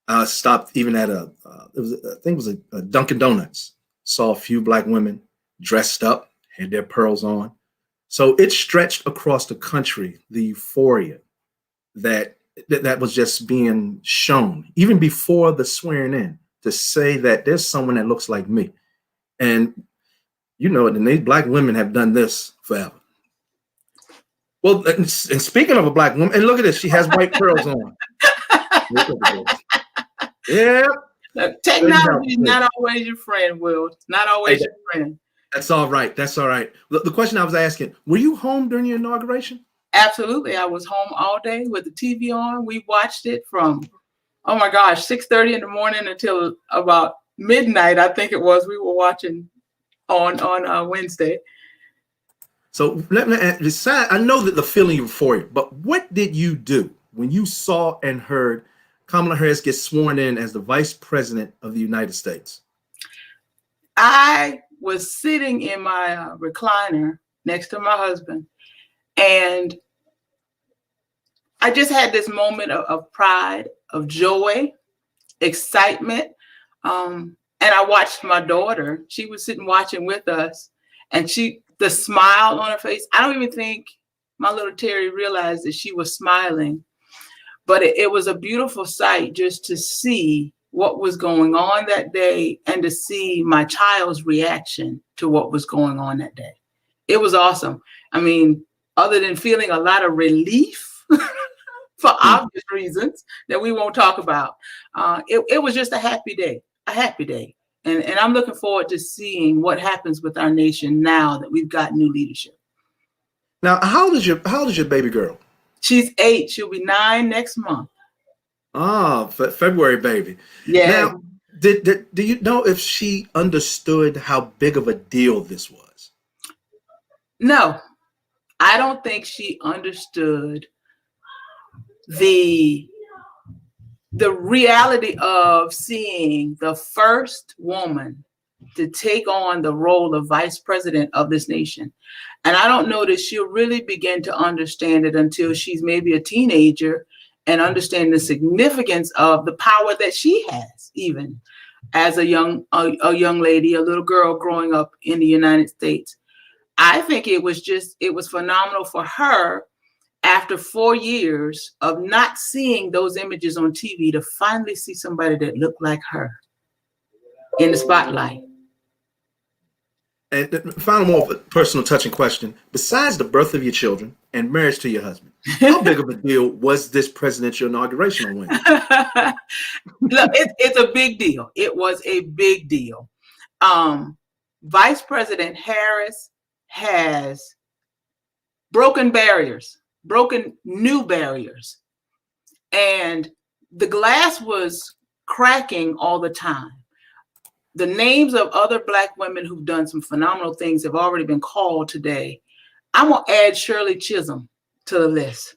I stopped even at I think it was a Dunkin' Donuts. Saw a few Black women dressed up, had their pearls on. So it stretched across the country, the euphoria that was just being shown, even before the swearing in, to say that there's someone that looks like me. And you know, and these Black women have done this forever. Well, and speaking of a Black woman, and look at this, she has white pearls on. Yeah. Technology is not always your friend, Will. It's not always your friend. That's all right. That's all right. The question I was asking, were you home during your inauguration? Absolutely. I was home all day with the TV on. We watched it from, oh my gosh, 6:30 in the morning until about midnight, I think it was. We were watching on Wednesday. So let me decide. I know that the feeling of euphoria, but what did you do when you saw and heard Kamala Harris get sworn in as the Vice President of the United States? I was sitting in my recliner next to my husband, and I just had this moment of pride, of joy, excitement. And I watched my daughter. She was sitting watching with us, and the smile on her face, I don't even think my little Terry realized that she was smiling. But it was a beautiful sight just to see what was going on that day and to see my child's reaction to what was going on that day. It was awesome. I mean, other than feeling a lot of relief for obvious reasons that we won't talk about, it was just a happy day, And I'm looking forward to seeing what happens with our nation now that we've got new leadership. Now, how old is your baby girl? She's 8. She'll be 9 next month. Ah, February baby. Yeah. Now, do you know if she understood how big of a deal this was? No, I don't think she understood the reality of seeing the first woman to take on the role of vice president of this nation. And I don't know that she'll really begin to understand it until she's maybe a teenager and understand the significance of the power that she has, even as a young lady, a little girl growing up in the United States. I think it was phenomenal for her after 4 years of not seeing those images on TV to finally see somebody that looked like her in the spotlight. And final, more of a personal touching question. Besides the birth of your children and marriage to your husband, how big of a deal was this presidential inauguration on Wednesday? Look, it's a big deal. It was a big deal. Vice President Harris has broken new barriers. And the glass was cracking all the time. The names of other Black women who've done some phenomenal things have already been called today. I'm going to add Shirley Chisholm to the list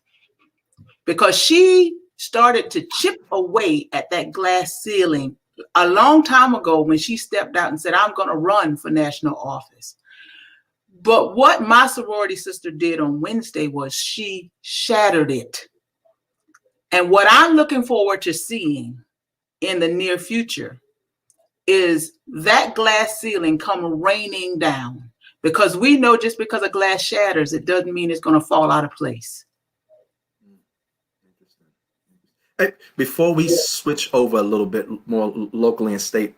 because she started to chip away at that glass ceiling a long time ago when she stepped out and said, I'm going to run for national office. But what my sorority sister did on Wednesday was she shattered it. And what I'm looking forward to seeing in the near future is that glass ceiling come raining down, because we know just because a glass shatters, it doesn't mean it's going to fall out of place. Hey, before we switch over a little bit more locally and state,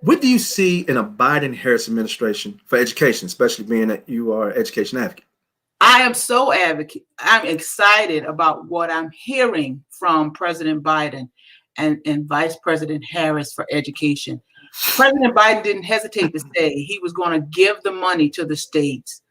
what do you see in a Biden-Harris administration for education, especially being that you are an education advocate? I am so advocate. I'm excited about what I'm hearing from President Biden and Vice President Harris for education. President Biden didn't hesitate to say he was going to give the money to the states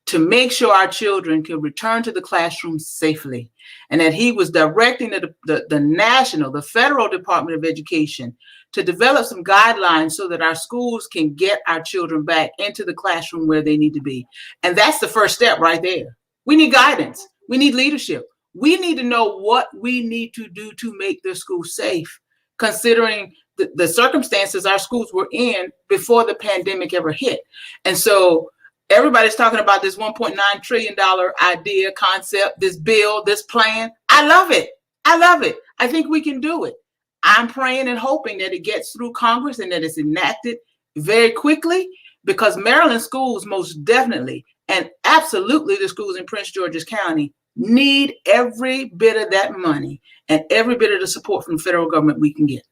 to make sure our children could return to the classroom safely, and that he was directing the federal Department of Education to develop some guidelines so that our schools can get our children back into the classroom where they need to be. And that's the first step right there. We need guidance. We need leadership. We need to know what we need to do to make the school safe, considering the circumstances our schools were in before the pandemic ever hit. And so everybody's talking about this $1.9 trillion idea, concept, this bill, this plan. I love it. I love it. I think we can do it. I'm praying and hoping that it gets through Congress and that it's enacted very quickly, because Maryland schools most definitely and absolutely the schools in Prince George's County need every bit of that money and every bit of the support from the federal government we can get.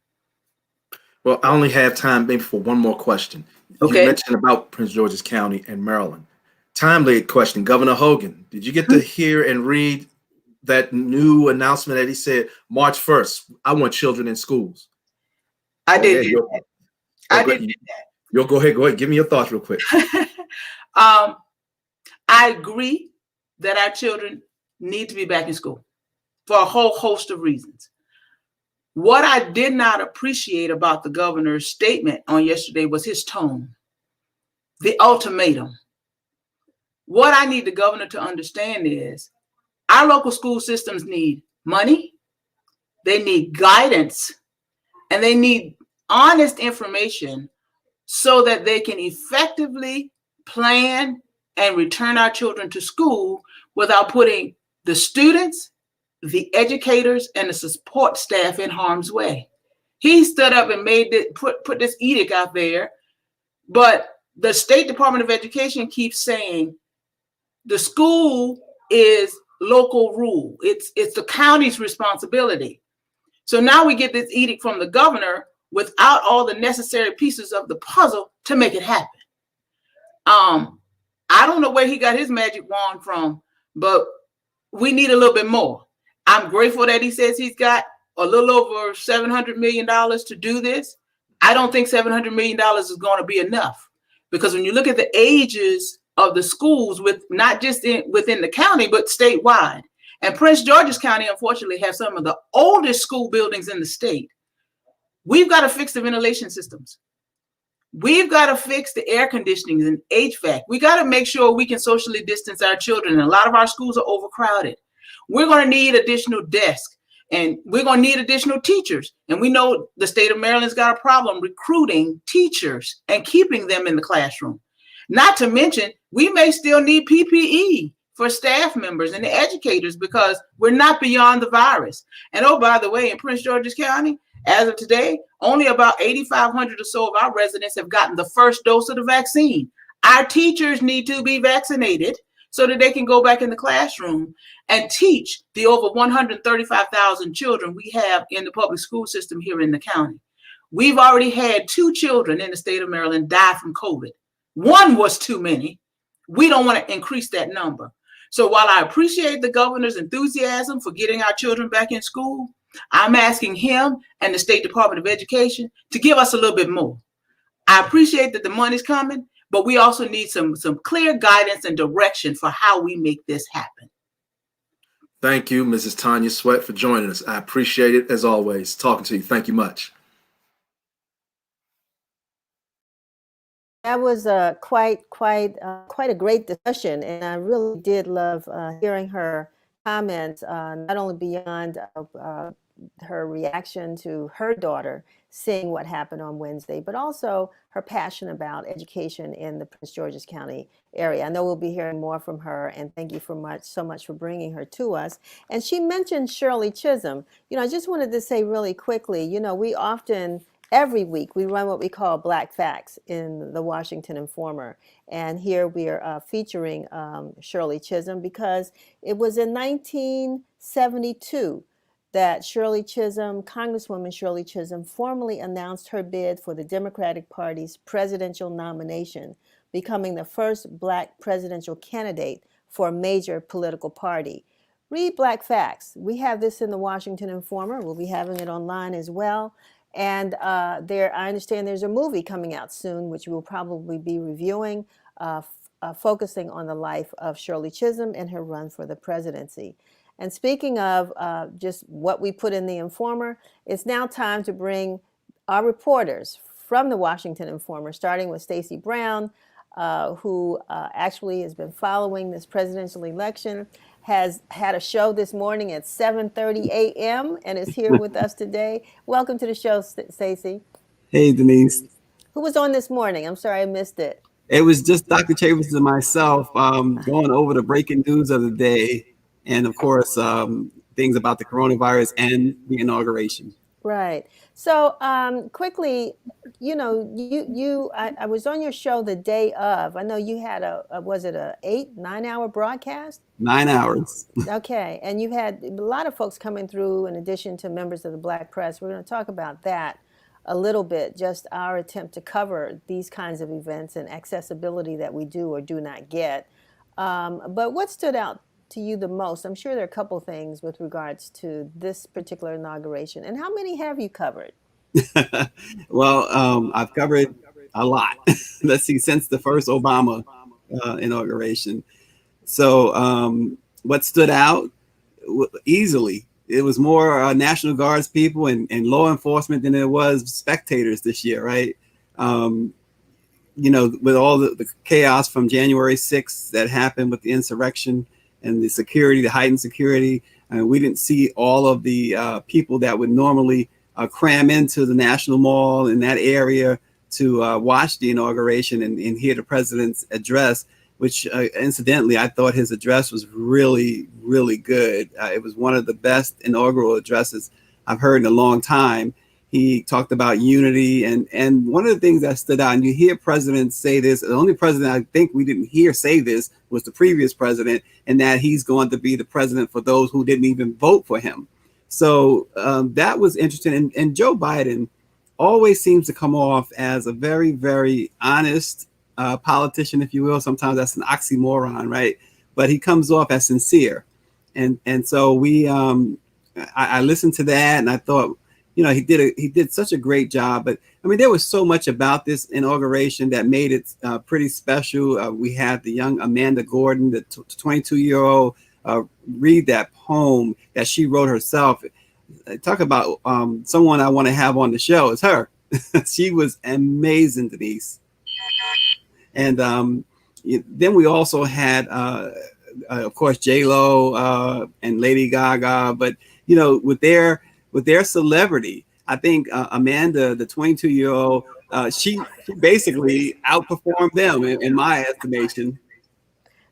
Well, I only have time maybe for one more question. Okay. You mentioned about Prince George's County and Maryland. Timely question. Governor Hogan, did you get to hear and read that new announcement that he said March 1st, I want children in schools? I did. I did. You'll go ahead. Give me your thoughts real quick. I agree that our children need to be back in school for a whole host of reasons. What I did not appreciate about the governor's statement on yesterday was his tone, the ultimatum. What I need the governor to understand is our local school systems need money, they need guidance, and they need honest information so that they can effectively plan and return our children to school without putting the students, the educators, and the support staff in harm's way. He stood up and put this edict out there, but the State Department of Education keeps saying the school is local rule. It's the county's responsibility. So now we get this edict from the governor without all the necessary pieces of the puzzle to make it happen. I don't know where he got his magic wand from, but we need a little bit more. I'm grateful that he says he's got a little over $700 million to do this. I don't think $700 million is going to be enough, because when you look at the ages of the schools, with not just within the county, but statewide, and Prince George's County, unfortunately, has some of the oldest school buildings in the state. We've got to fix the ventilation systems. We've got to fix the air conditioning and HVAC. We got to make sure we can socially distance our children. And a lot of our schools are overcrowded. We're going to need additional desks. And we're going to need additional teachers. And we know the state of Maryland's got a problem recruiting teachers and keeping them in the classroom. Not to mention, we may still need PPE for staff members and the educators because we're not beyond the virus. And oh, by the way, in Prince George's County, as of today, only about 8,500 or so of our residents have gotten the first dose of the vaccine. Our teachers need to be vaccinated so that they can go back in the classroom and teach the over 135,000 children we have in the public school system here in the county. We've already had 2 children in the state of Maryland die from COVID. 1 was too many. We don't want to increase that number. So while I appreciate the governor's enthusiasm for getting our children back in school, I'm asking him and the State Department of Education to give us a little bit more. I appreciate that the money's coming, but we also need some clear guidance and direction for how we make this happen. Thank you, Mrs. Tanya Sweat, for joining us. I appreciate it, as always, talking to you. Thank you much. That was quite a great discussion, and I really did love hearing her comments, not only beyond her reaction to her daughter seeing what happened on Wednesday, but also her passion about education in the Prince George's County area. I know we'll be hearing more from her, and thank you so much for bringing her to us. And she mentioned Shirley Chisholm. I just wanted to say really quickly, we often, every week, we run what we call Black Facts in the Washington Informer. And here we are featuring Shirley Chisholm because it was in 1972 that Congresswoman Shirley Chisholm formally announced her bid for the Democratic Party's presidential nomination, becoming the first Black presidential candidate for a major political party. Read Black Facts. We have this in the Washington Informer. We'll be having it online as well. And I understand there's a movie coming out soon, which we'll probably be reviewing, focusing on the life of Shirley Chisholm and her run for the presidency. And speaking of just what we put in the Informer, it's now time to bring our reporters from the Washington Informer, starting with Stacey Brown, who actually has been following this presidential election, has had a show this morning at 7:30 a.m. and is here with us today. Welcome to the show, Stacey. Hey, Denise. Who was on this morning? I'm sorry I missed it. It was just Dr. Chambers and myself going over the breaking news of the day. And of course, things about the coronavirus and the inauguration. Right. So quickly, I was on your show the day of. I know you had was it a 9-hour broadcast? 9 hours. Okay. And you had a lot of folks coming through in addition to members of the Black press. We're going to talk about that a little bit, just our attempt to cover these kinds of events and accessibility that we do or do not get. But what stood out to you the most? I'm sure there are a couple things with regards to this particular inauguration. And how many have you covered? Well, I've covered a lot. Let's see, since the first Obama inauguration. So what stood out easily, it was more National Guards people and law enforcement than it was spectators this year, right? With all the chaos from January 6th that happened with the insurrection, and the security, the heightened security. We didn't see all of the people that would normally cram into the National Mall in that area to watch the inauguration and hear the president's address, which incidentally, I thought his address was really, really good. It was one of the best inaugural addresses I've heard in a long time. He talked about unity, and one of the things that stood out, and you hear presidents say this, the only president I think we didn't hear say this was the previous president, and that he's going to be the president for those who didn't even vote for him. So that was interesting. And Joe Biden always seems to come off as a very, very honest politician, if you will. Sometimes that's an oxymoron, right? But he comes off as sincere. And so I listened to that, and I thought, he did such a great job. But I mean, there was so much about this inauguration that made it pretty special. We had the young Amanda Gordon, the 22-year-old, read that poem that she wrote herself. Talk about someone I want to have on the show. It's her. She was amazing, Denise. And then we also had, of course, J-Lo and Lady Gaga. But with their celebrity. I think Amanda, the 22-year-old, she basically outperformed them in my estimation.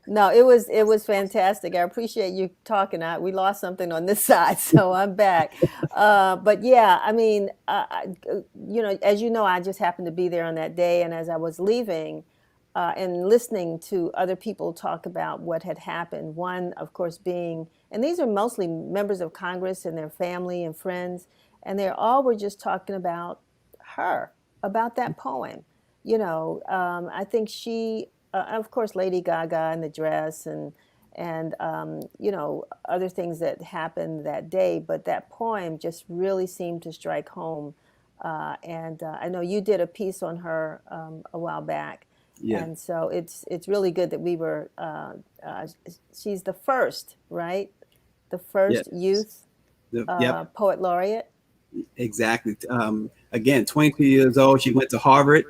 No, it was fantastic. I appreciate you talking. We lost something on this side, so I'm back. But yeah, I mean, as you know, I just happened to be there on that day, and as I was leaving, and listening to other people talk about what had happened. One, of course, being, and these are mostly members of Congress and their family and friends, and they all were just talking about her, about that poem. I think she. Of course, Lady Gaga and the dress and other things that happened that day, but that poem just really seemed to strike home. And I know you did a piece on her a while back, Yeah. and so it's really good that we were. She's the first, right? The first youth Yep. poet laureate. Exactly. Again, 22 years old. She went to Harvard.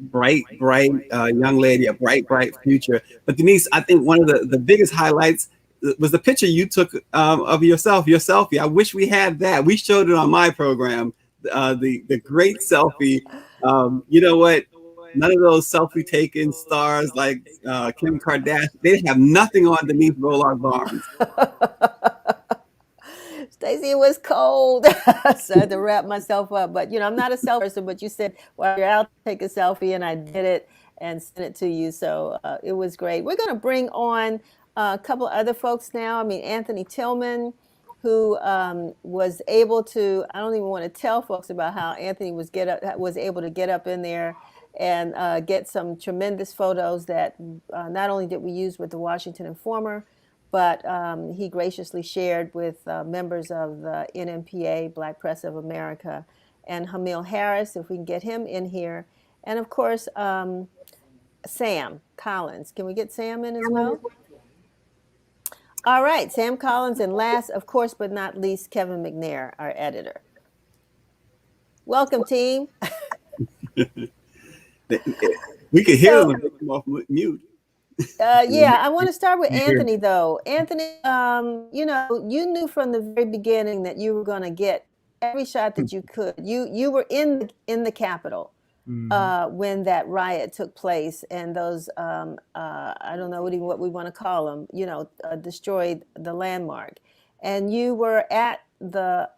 Bright young lady, a bright future. But Denise, I think one of the biggest highlights was the picture you took of yourself, your selfie. I wish we had that. We showed it on my program, the great selfie. You know what? None of those selfie taken stars like Kim Kardashian, they have nothing on Denise Rollard Barnes. Stacey, it was cold, so I had to wrap myself up. But I'm not a selfie person. But you said, "Well, you're out, take a selfie," and I did it and sent it to you. So it was great. We're going to bring on a couple other folks now. I mean, Anthony Tillman, who was able to. I don't even want to tell folks about how Anthony was able to get up in there and get some tremendous photos that not only did we use with the Washington Informer, but he graciously shared with members of the NMPA, Black Press of America, and Hamil Harris, if we can get him in here. And of course, Sam Collins. Can we get Sam in as well? All right, Sam Collins, and last, of course, but not least, Kevin McNair, our editor. Welcome, team. We could hear them come off mute. Yeah, I want to start with Anthony, though. Anthony, you knew from the very beginning that you were going to get every shot that you could. You were in the Capitol when that riot took place, and those I don't know what we want to call them, destroyed the landmark. And you were at the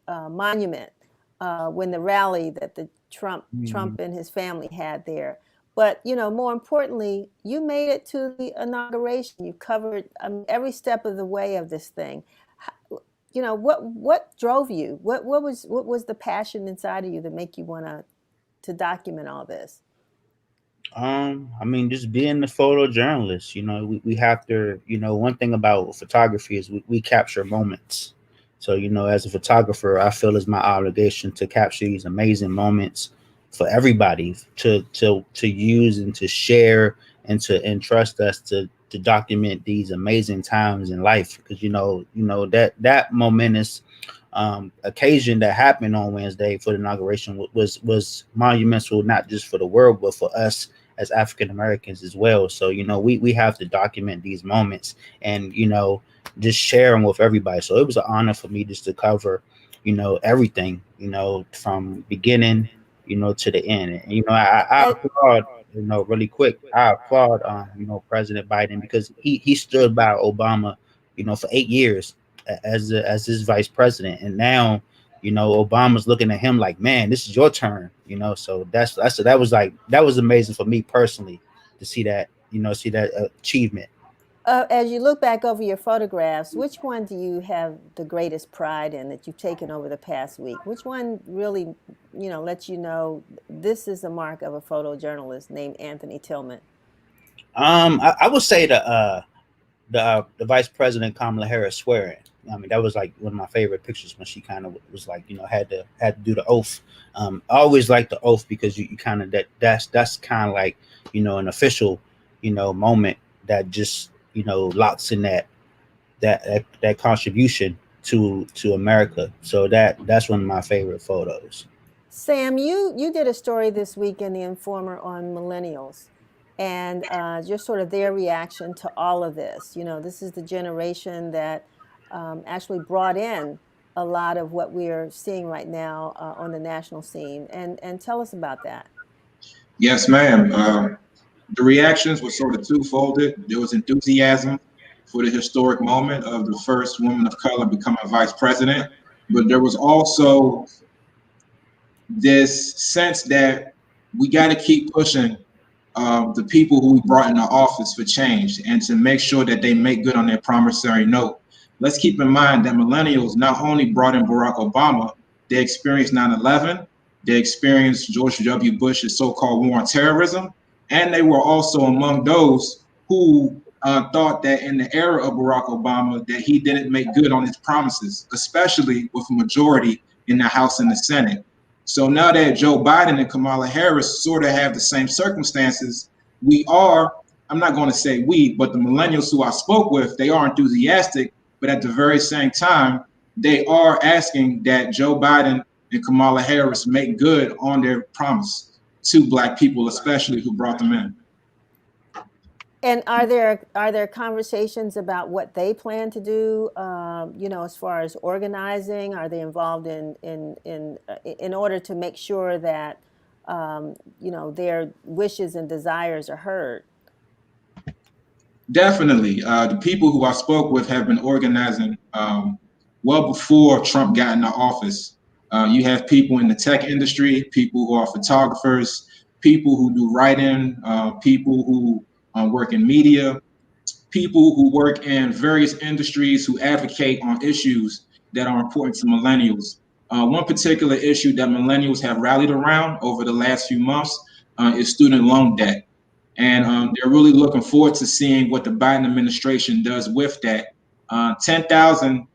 monument when the rally that the Trump and his family had there. But, more importantly, you made it to the inauguration. You covered every step of the way of this thing. What drove you? What was the passion inside of you that make you want to document all this? I mean, just being a photojournalist, we have to, one thing about photography is we capture moments. So, as a photographer, I feel it's my obligation to capture these amazing moments for everybody to use and to share and to entrust us to document these amazing times in life. Because that momentous occasion that happened on Wednesday for the inauguration was monumental, not just for the world, but for us as African Americans as well. So we have to document these moments and just share them with everybody. So it was an honor for me just to cover everything from beginning to the end. And, I applaud, really quick, I applaud, President Biden, because he stood by Obama, for 8 years as his vice president. And now, Obama's looking at him like, man, this is your turn, so that was amazing for me personally to see that, see that achievement. As you look back over your photographs, which one do you have the greatest pride in that you've taken over the past week? Which one really, lets you know this is the mark of a photojournalist named Anthony Tillman? I would say the Vice President Kamala Harris swearing. I mean, that was like one of my favorite pictures when she kind of was like, had to do the oath. I always like the oath because you kind of that's kind of like, an official, moment that just, locks in that contribution to America. So that's one of my favorite photos. Sam, you did a story this week in the Informer on millennials and just sort of their reaction to all of this. This is the generation that actually brought in a lot of what we're seeing right now on the national scene. And tell us about that. Yes, ma'am. The reactions were sort of twofolded. There was enthusiasm for the historic moment of the first woman of color becoming vice president, but there was also this sense that we got to keep pushing the people who we brought into office for change and to make sure that they make good on their promissory note. Let's keep in mind that millennials not only brought in Barack Obama, they experienced 9/11, they experienced George W. Bush's so-called war on terrorism, and they were also among those who thought that in the era of Barack Obama that he didn't make good on his promises, especially with a majority in the House and the Senate. So now that Joe Biden and Kamala Harris sort of have the same circumstances, we are, I'm not going to say we, but the millennials who I spoke with, they are enthusiastic, but at the very same time, they are asking that Joe Biden and Kamala Harris make good on their promise to Black people, especially who brought them in. And are there conversations about what they plan to do? As far as organizing, are they involved in order to make sure that their wishes and desires are heard? Definitely, the people who I spoke with have been organizing well before Trump got into office. You have people in the tech industry, people who are photographers, people who do writing, people who work in media, people who work in various industries who advocate on issues that are important to millennials. One particular issue that millennials have rallied around over the last few months is student loan debt. And they're really looking forward to seeing what the Biden administration does with that. 10,000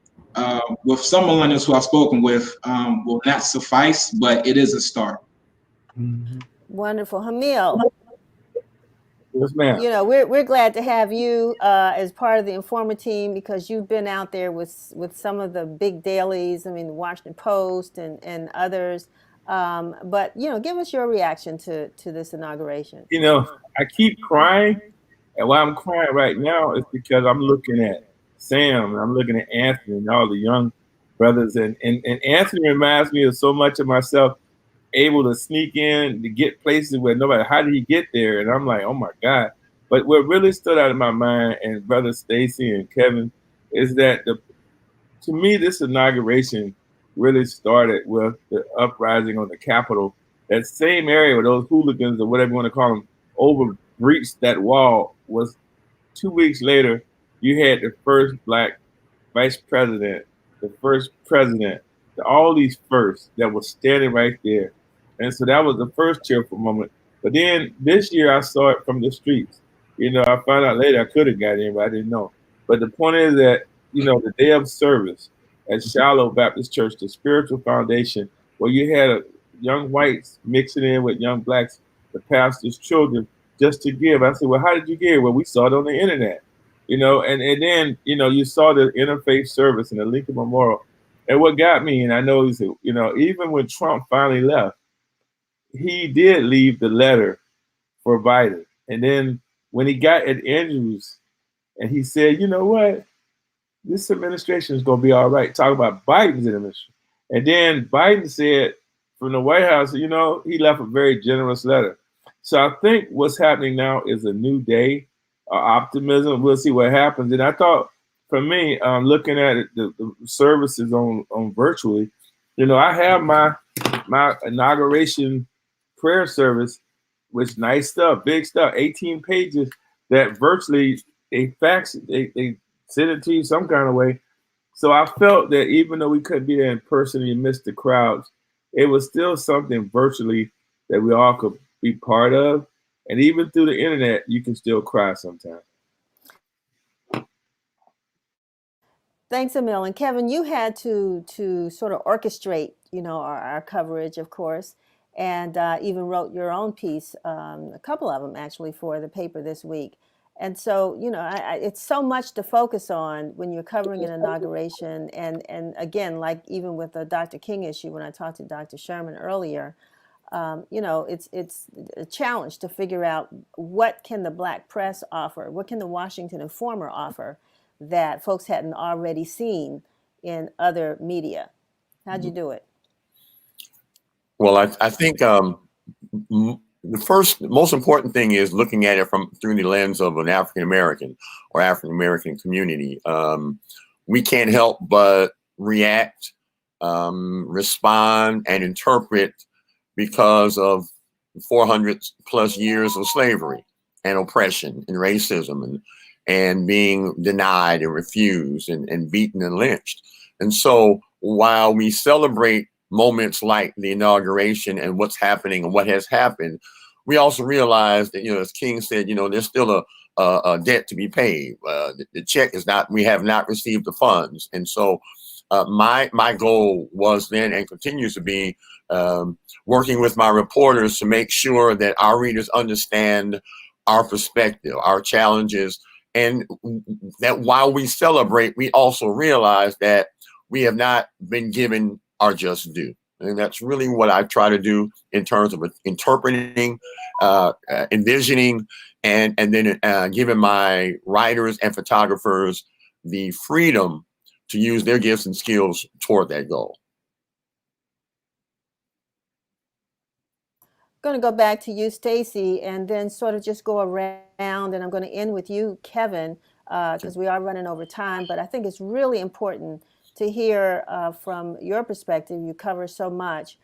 with some millennials who I've spoken with will not suffice, but it is a start. Mm-hmm. Wonderful. Hamil. Yes, ma'am. We're glad to have you as part of the Informer team because you've been out there with some of the big dailies. I mean, the Washington Post and others. But give us your reaction to this inauguration. I keep crying, and why I'm crying right now is because I'm looking at Sam and I'm looking at Anthony and all the young brothers, and Anthony reminds me of so much of myself, able to sneak in to get places where nobody, how did he get there? And I'm like, oh my God. But what really stood out in my mind, and Brother Stacy and Kevin, is that to me, this inauguration really started with the uprising on the Capitol. That same area where those hooligans, or whatever you want to call them, over breached that wall was 2 weeks later, you had the first Black vice president, the first president, all these firsts that were standing right there. And so that was the first cheerful moment. But then this year I saw it from the streets. I found out later I could have got in, but I didn't know. But the point is that, the day of service at Shiloh Baptist Church, the spiritual foundation, where you had young whites mixing in with young Blacks, the pastor's children, just to give. I said, well, how did you give? Well, we saw it on the internet, and then, you saw the interfaith service and the Lincoln Memorial. And what got me, and I know is, even when Trump finally left, he did leave the letter for Biden. And then when he got at Andrews and he said, you know what, this administration is going to be all right. Talking about Biden's administration. And then Biden said from the White House, he left a very generous letter. So I think what's happening now is a new day, optimism. We'll see what happens. And I thought, for me, looking at it, the services on virtually, I have my inauguration prayer service, which nice stuff, big stuff, 18 pages that virtually they fax it, they send it to you some kind of way. So I felt that even though we couldn't be there in person and you missed the crowds, it was still something virtually that we all could be part of. And even through the internet, you can still cry sometimes. Thanks, Emil. And Kevin, you had to sort of orchestrate, our coverage, of course, and even wrote your own piece, a couple of them actually, for the paper this week. And so, it's so much to focus on when you're covering an inauguration. And again, like even with the Dr. King issue, when I talked to Dr. Sherman earlier, it's a challenge to figure out what can the Black press offer, what can the Washington Informer offer that folks hadn't already seen in other media? How'd you do it? Well, I think the first most important thing is looking at it through the lens of an African American or African American community. We can't help but react, respond, and interpret because of 400 plus years of slavery and oppression and racism and being denied and refused and beaten and lynched. And so while we celebrate moments like the inauguration and what's happening and what has happened, we also realize that, as King said, there's still a debt to be paid. The check is not, we have not received the funds. And so my goal was then and continues to be working with my reporters to make sure that our readers understand our perspective, our challenges, and that while we celebrate, we also realize that we have not been given our just due. And that's really what I try to do in terms of interpreting, envisioning, and then giving my writers and photographers the freedom to use their gifts and skills toward that goal. I'm going to go back to you, Stacy, and then sort of just go around, and I'm going to end with you, Kevin, because we are running over time, but I think it's really important to hear from your perspective. You cover so much.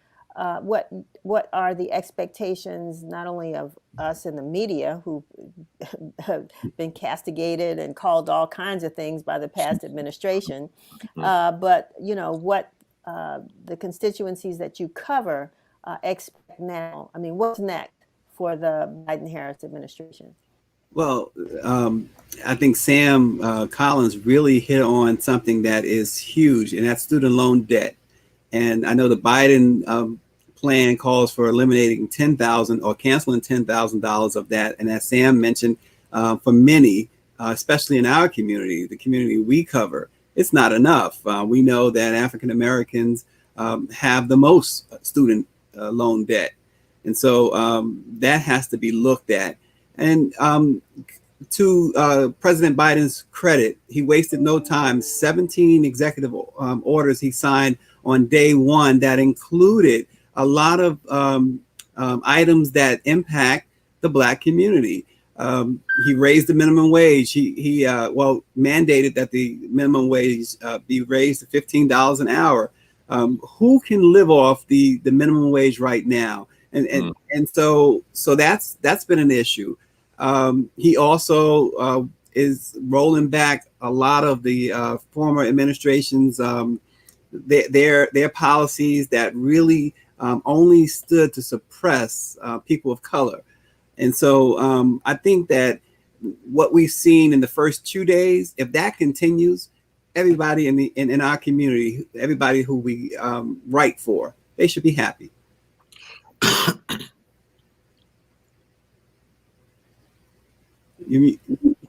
What are the expectations, not only of us in the media, who have been castigated and called all kinds of things by the past administration, but what the constituencies that you cover expect now? I mean, what's next for the Biden-Harris administration? Well, I think Sam Collins really hit on something that is huge, and that's student loan debt. And I know the Biden plan calls for eliminating $10,000 or canceling $10,000 of that. And as Sam mentioned, for many, especially in our community, the community we cover, it's not enough. We know that African Americans have the most student loan debt. And so that has to be looked at. And to President Biden's credit, he wasted no time. 17 executive orders he signed on day one that included a lot of items that impact the Black community. He raised the minimum wage. He mandated that the minimum wage be raised to $15 an hour. Who can live off the minimum wage right now? And so that's been an issue. He also is rolling back a lot of the former administration's their policies that really only stood to suppress people of color. And so I think that what we've seen in the first 2 days, if that continues, everybody in our community, everybody who we write for, they should be happy.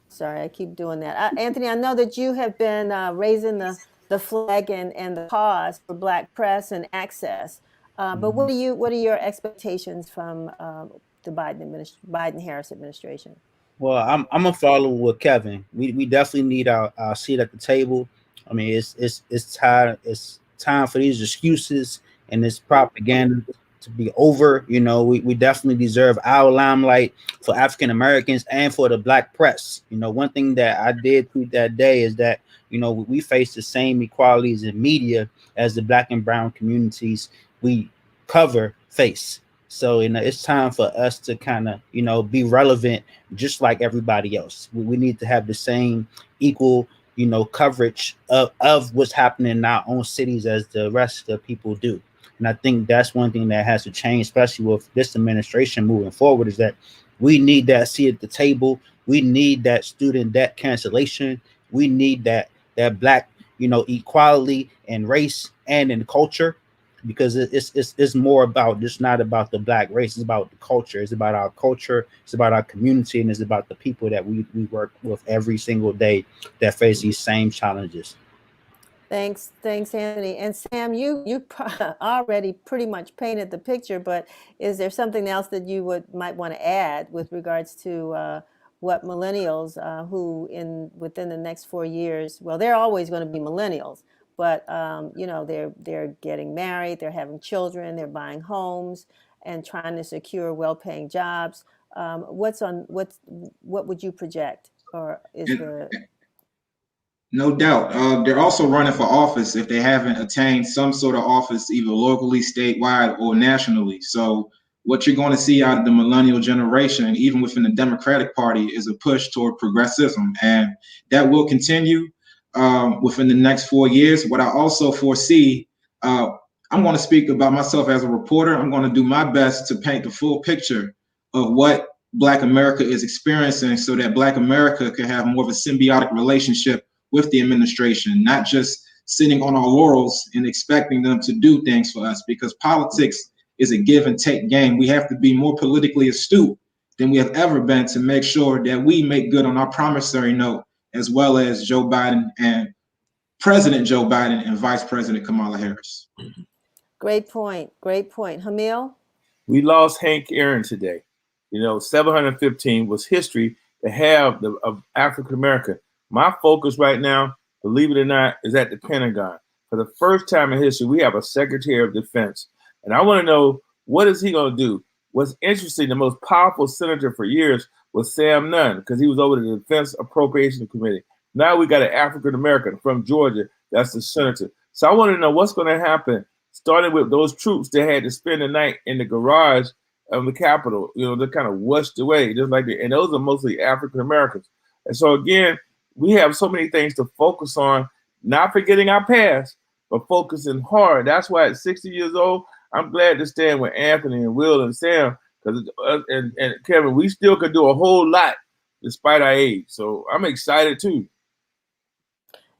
Sorry, I keep doing that. Anthony, I know that you have been raising the flag and the cause for Black press and access. But what are your expectations from the Biden-Harris administration? Well, I'm gonna follow with Kevin. We definitely need our seat at the table. I mean, it's time for these excuses and this propaganda to be over. We definitely deserve our limelight for African Americans and for the Black press. One thing that I did tweet that day is that we face the same equalities in media as the Black and brown communities we cover face. So it's time for us to kind of be relevant just like everybody else. We need to have the same equal coverage of what's happening in our own cities as the rest of the people do. And I think that's one thing that has to change, especially with this administration moving forward, is that we need that seat at the table. We need that student debt cancellation. We need that Black equality in race and in culture, because it's more about just not about the Black race. It's about the culture. It's about our culture. It's about our community, and it's about the people that we work with every single day that face these same challenges. Thanks, Anthony. And Sam, you already pretty much painted the picture, but is there something else that you might want to add with regards to what millennials who within the next 4 years, well, they're always going to be millennials, but they're getting married, they're having children, they're buying homes and trying to secure well-paying jobs. What would you project, or is the No doubt. They're also running for office if they haven't attained some sort of office, either locally, statewide, or nationally. So what you're going to see out of the millennial generation, even within the Democratic Party, is a push toward progressivism. And that will continue within the next 4 years. What I also foresee, I'm going to speak about myself as a reporter. I'm going to do my best to paint the full picture of what Black America is experiencing so that Black America can have more of a symbiotic relationship with the administration, not just sitting on our laurels and expecting them to do things for us, because politics is a give and take game. We have to be more politically astute than we have ever been to make sure that we make good on our promissory note, as well as Joe Biden and President Joe Biden and Vice President Kamala Harris. Great point. Great point. Hamil? We lost Hank Aaron today. 715 was history to have of African American. My focus right now, believe it or not, is at the Pentagon. For the first time in history, we have a Secretary of Defense. And I want to know, what is he going to do? What's interesting, the most powerful senator for years was Sam Nunn, because he was over the Defense Appropriations Committee. Now we got an African American from Georgia that's the senator. So I want to know what's going to happen, starting with those troops that had to spend the night in the garage of the Capitol. They're kind of washed away, just like that. And those are mostly African Americans. And so again, we have so many things to focus on, not forgetting our past, but focusing hard. That's why at 60 years old, I'm glad to stand with Anthony and Will and Sam, because and Kevin, we still could do a whole lot despite our age. So I'm excited too.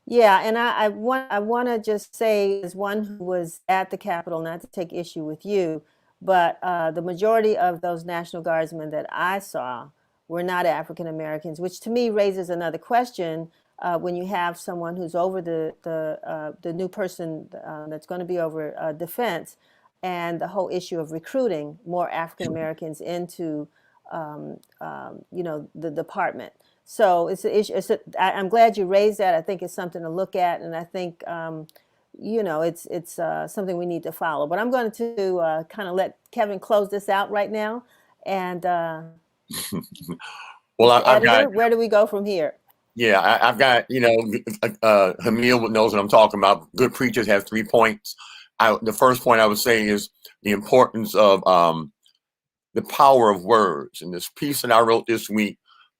Yeah, and I want to just say, as one who was at the Capitol, not to take issue with you, but the majority of those National Guardsmen that I saw were not African Americans, which to me raises another question. When you have someone who's over the new person that's going to be over defense, and the whole issue of recruiting more African Americans into the department. So it's an issue. I'm glad you raised that. I think it's something to look at, and I think it's something we need to follow. But I'm going to kind of let Kevin close this out right now, and. Well, I've editor, got. Where do we go from here? Yeah, I've got. Hamil knows what I'm talking about. Good preachers have 3 points. The first point I would say is the importance of the power of words. And this piece that I wrote this week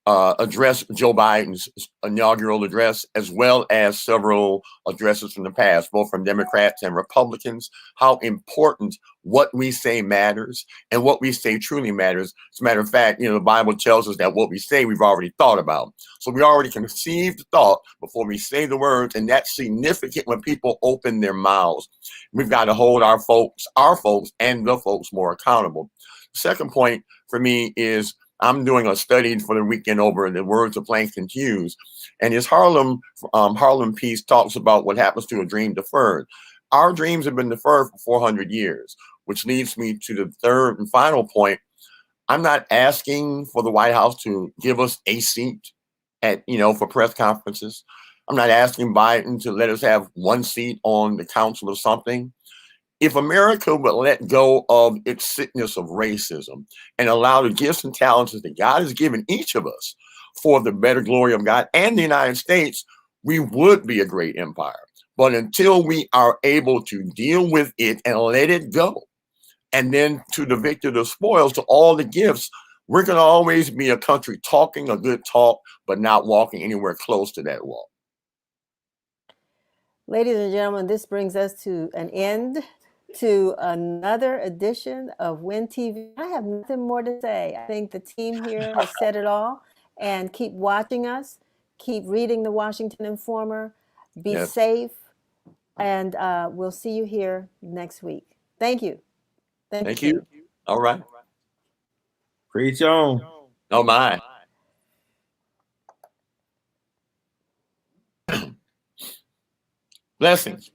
addressed Joe Biden's inaugural address, as well as several addresses from the past, both from Democrats and Republicans, how important what we say matters and what we say truly matters. As a matter of fact, the Bible tells us that what we say, we've already thought about. So we already conceived the thought before we say the words, and that's significant when people open their mouths. We've got to hold our folks and the folks more accountable. Second point for me is I'm doing a study for the weekend over the words of Plankton Hughes, and his Harlem piece talks about what happens to a dream deferred. Our dreams have been deferred for 400 years, which leads me to the third and final point. I'm not asking for the White House to give us a seat for press conferences. I'm not asking Biden to let us have one seat on the council or something. If America would let go of its sickness of racism and allow the gifts and talents that God has given each of us for the better glory of God and the United States, we would be a great empire. But until we are able to deal with it and let it go, and then to the victor the spoils, to all the gifts, we're going to always be a country talking a good talk, but not walking anywhere close to that walk. Ladies and gentlemen, this brings us to an end to another edition of Win TV. I have nothing more to say. I think the team here has said it all. And keep watching us. Keep reading the Washington Informer. Be safe. And we'll see you here next week. Thank you. Thank you. All right. Preach on. Oh, my. Blessings.